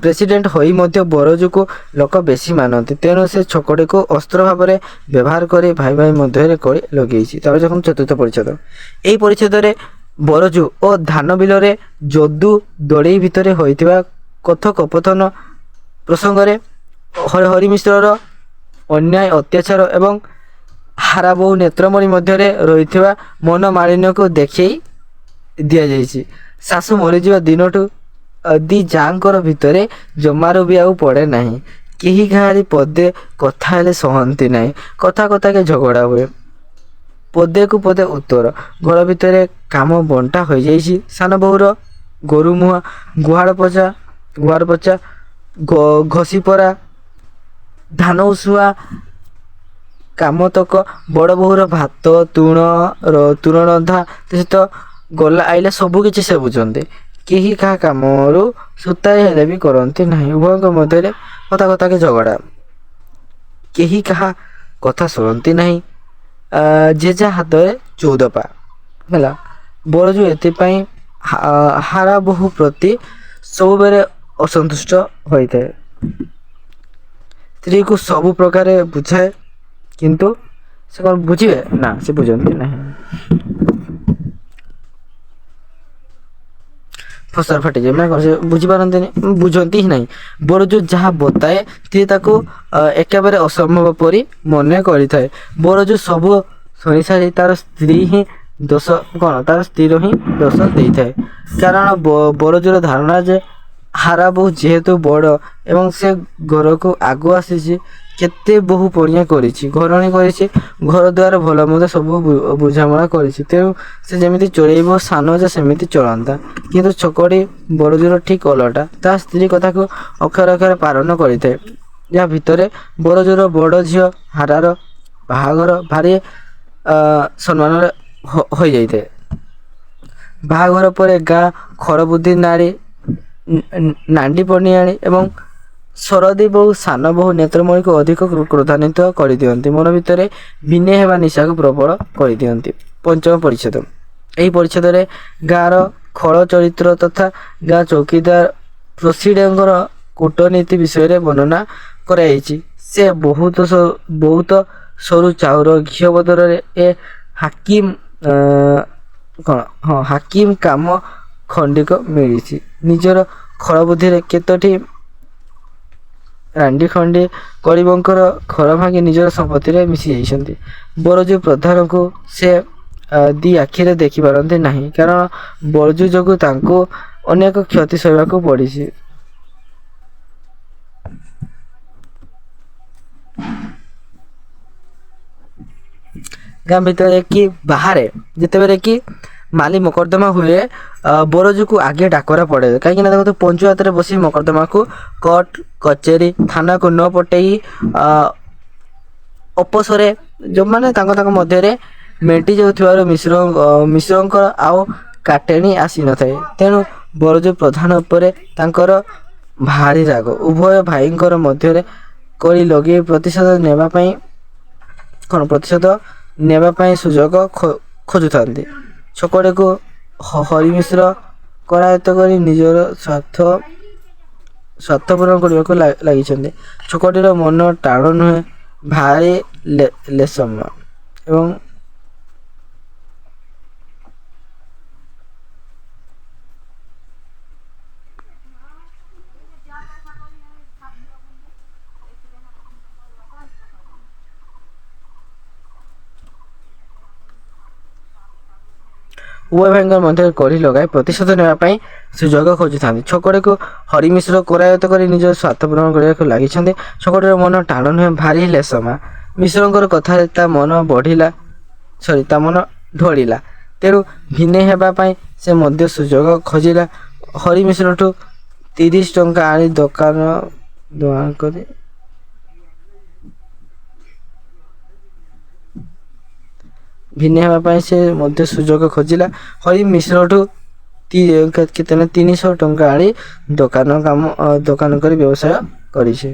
A: ପ୍ରେସିଡେଣ୍ଟ ହୋଇ ମଧ୍ୟ ବରଜୁକୁ ଲୋକ ବେଶୀ ମାନନ୍ତି। ତେଣୁ ସେ ଛକଟିକୁ ଅସ୍ତ୍ର ଭାବରେ ବ୍ୟବହାର କରି ଭାଇ ଭାଇ ମଧ୍ୟରେ କଳି ଲଗେଇଛି। ତାପରେ ଦେଖନ୍ତୁ ଚତୁର୍ଥ ପରିଚ୍ଛେଦ। ଏହି ପରିଚ୍ଛେଦରେ ବରଜୁ ଓ ଧାନ ବିଲରେ ଯଦୁ ଦଳେଇ ଭିତରେ ହୋଇଥିବା କଥୋପକଥନ ପ୍ରସଙ୍ଗରେ ହରି ମିଶ୍ରର ଅନ୍ୟାୟ ଅତ୍ୟାଚାର ଏବଂ ହାରାବୋହୁ ନେତ୍ରମଣି ମଧ୍ୟରେ ରହିଥିବା ମନମାଳିନ୍ୟକୁ ଦେଖେଇ ଦିଆଯାଇଛି। ଶାଶୁ ମରିଯିବା ଦିନଠୁ ଦି ଯାଆଙ୍କର ଭିତରେ ଜମାରୁ ବି ଆଉ ପଡ଼େ ନାହିଁ। କେହି କାହାରି ପଦେ କଥା ହେଲେ ସହନ୍ତି ନାହିଁ। କଥାକେ ଝଗଡ଼ା ହୁଏ, ପଦେକୁ ପଦେ ଉତ୍ତର। ଘର ଭିତରେ କାମ ବଣ୍ଟା ହୋଇଯାଇଛି। ସାନ ବୋହୂର ଗୋରୁ ମୁହାଁ, ଗୁହାଳ ପୋଛା, ଘଷି ପରା, ଧାନ ଉଷୁଆ କାମତକ ବଡ଼ ବୋହୂର ଭାତ ତୁଣ ରନ୍ଧା ସହିତ ଗଲା ଆଇଲା ସବୁ କିଛି ସେ ବୁଝନ୍ତି। କେହି କାହା କାମରୁ ସୂତାଏ ହେଲେ ବି କରନ୍ତି ନାହିଁ। ଉଭୟଙ୍କ ମଧ୍ୟରେ କଥାକେ ଝଗଡ଼ା, କେହି କାହା କଥା ଶୁଣନ୍ତି ନାହିଁ। ଯେଝା ହାତରେ 14 ପା। ହେଲା ବରଜୁ ଏଥିପାଇଁ ହାରା ବୋହୂ ପ୍ରତି ସବୁବେଳେ ଅସନ୍ତୁଷ୍ଟ ହୋଇଥାଏ। ସ୍ତ୍ରୀକୁ ସବୁ ପ୍ରକାରେ ବୁଝାଏ କିନ୍ତୁ ସେ କ'ଣ ବୁଝିବେ ନା, ସେ ବୁଝନ୍ତି ନାହିଁ। ଫସର ଫାଟିଯାଏ, ମାନେ ସେ ବୁଝିପାରନ୍ତିନି, ବୁଝନ୍ତି ହିଁ ନାହିଁ। ବରଜୁ ଯାହା ବତାଏ ସ୍ତ୍ରୀ ତାକୁ ଏକେବାରେ ଅସମ୍ଭବ ପରି ମନେ କରିଥାଏ। ବରଜୁ ସବୁ ଶୁଣିସାରି ତାର ସ୍ତ୍ରୀର ହିଁ ଦୋଷ ଦେଇଥାଏ। କାରଣ ବରଜୁର ଧାରଣା ଯେ ହାରା ବୋହୂ ଯେହେତୁ ବଡ଼ ଏବଂ ସେ ଘରକୁ ଆଗୁ ଆସିଛି, କେତେ ବୋହୂ ପଣିଆ କରିଛି, ଘରଣୀ କରିଛି, ଘର ଦ୍ୱାର ଭଲ ମନ୍ଦ ସବୁ ବୁଝାମଣା କରିଛି। ତେଣୁ ସେ ଯେମିତି ଚଳେଇବ ସାନ ଯେ ସେମିତି ଚଳନ୍ତା। କିନ୍ତୁ ଛକଟି ବରଜୁର ଠିକ୍ ଓଲଟା। ତା ସ୍ତ୍ରୀ କଥାକୁ ଅକ୍ଷରେ ଅକ୍ଷରେ ପାଳନ କରିଥାଏ। ଯାହା ଭିତରେ ବରଜୁର ବଡ଼ ଝିଅ ହାରାର ବାହାଘର ଭାରି ସମ୍ମାନରେ ହୋଇଯାଇଥାଏ। ବାହାଘର ପରେ ଗାଁ ଖରବୁଦ୍ଧି ନାଣ୍ଡି ପଣିଆଣୀ ଏବଂ ସରଦୀ ବୋହୂ ସାନ ବୋହୂ ନେତ୍ରମଣିକୁ ଅଧିକ କ୍ରୋଧାନ୍ୱିତ କରିଦିଅନ୍ତି। ମନ ଭିତରେ ଭିନେ ହେବା ନିଶାକୁ ପ୍ରବଳ କରିଦିଅନ୍ତି। ପଞ୍ଚମ ପରିଚ୍ଛେଦ। ଏହି ପରିଚ୍ଛେଦରେ ଗାଁର ଖଳ ଚରିତ୍ର ତଥା ଗାଁ ଚୌକିଦାର ପ୍ରେସିଡେଣ୍ଟଙ୍କର କୂଟନୀତି ବିଷୟରେ ବର୍ଣ୍ଣନା କରାଯାଇଛି। ସେ ବହୁତ ସରୁ ଚାଉଳ ଘିଅ ବଦଳରେ ହାକିମ କାମ ଖଣ୍ଡିକ ମିଳିଛି। ନିଜର ଖଳ ବୁଦ୍ଧିରେ କେତୋଟି ରାଣ୍ଡି ଖଣ୍ଡି ଗରିବଙ୍କର ଘର ଭାଙ୍ଗି ନିଜର ସମ୍ପତ୍ତିରେ ମିଶି ଯାଇଛନ୍ତି। ବରଜୁ ପ୍ରଧାନକୁ ସେ ଦି ଆଖିରେ ଦେଖିପାରନ୍ତି ନାହିଁ, କାରଣ ବଳଜୁ ଯୋଗୁଁ ତାଙ୍କୁ ଅନେକ କ୍ଷତି ସହିବାକୁ ପଡ଼ିଛି। ଗାଁ ଭିତରେ କି ବାହାରେ ଯେତେବେଳେ କି ମାଲି ମକଦ୍ଦମା ହୁଏ, ବରଜୁକୁ ଆଗେ ଡାକରା ପଡ଼େ, କାହିଁକିନା ଦେଖନ୍ତୁ ପଞ୍ଚୁଆତରେ ବସି ମକଦ୍ଦମାକୁ କୋର୍ଟ କଚେରୀ ଥାନାକୁ ନ ପଠେଇ ଅପସରେ ଯେଉଁମାନେ ତାଙ୍କ ମଧ୍ୟରେ ମେଣ୍ଟି ଯାଉଥିବାରୁ ମିଶ୍ରଙ୍କ ଆଉ କାଟେଣି ଆସିନଥାଏ। ତେଣୁ ବରଜୁ ପ୍ରଧାନ ଉପରେ ତାଙ୍କର ଭାରି ରାଗ। ଉଭୟ ଭାଇଙ୍କର ମଧ୍ୟରେ କଳି ଲଗେଇ ପ୍ରତିଶୋଧ ନେବା ପାଇଁ ସୁଯୋଗ ଖୋଜୁଥାନ୍ତି। ଛକଡ଼କୁ ହରିମିଶ୍ର କରାୟତ୍ତ କରି ନିଜର ସ୍ୱାର୍ଥ ପୂରଣ କରିବାକୁ ଲାଗିଛନ୍ତି। ଛକଟିର ମନ ଟାଣ ନୁହେଁ, ଭାରି ଲେଶମ ଏବଂ ଉଭୟ ଭାଇଙ୍କ ମଧ୍ୟରେ କଳି ଲଗାଇ ପ୍ରତିଶୋଧ ନେବା ପାଇଁ ସୁଯୋଗ ଖୋଜୁଥାନ୍ତି। ଛକଡ଼କୁ ହରିମିଶ୍ର କରାୟତ୍ତ କରି ନିଜର ସ୍ୱାର୍ଥ ପୂରଣ କରିବାକୁ ଲାଗିଛନ୍ତି। ଛକଟିର ମନ ଟାଣ ନୁହେଁ, ଭାରି ଲେଶମା। ମିଶ୍ରଙ୍କର କଥାରେ ତା ମନ ଢଳିଲା। ତେଣୁ ଭିନେଇ ହେବା ପାଇଁ ସେ ମଧ୍ୟ ସୁଯୋଗ ଖୋଜିଲା। ହରିମିଶ୍ରଠୁ 30 ଟଙ୍କା ଆଣି ଦୋକାନ କରି ଭିନେଇ ହେବା ପାଇଁ ସେ ମଧ୍ୟ ସୁଯୋଗ ଖୋଜିଲା। ହରିମିଶ୍ରଠୁ 300 ଟଙ୍କା ଆଣି ଦୋକାନ କରି ବ୍ୟବସାୟ କରିଛି।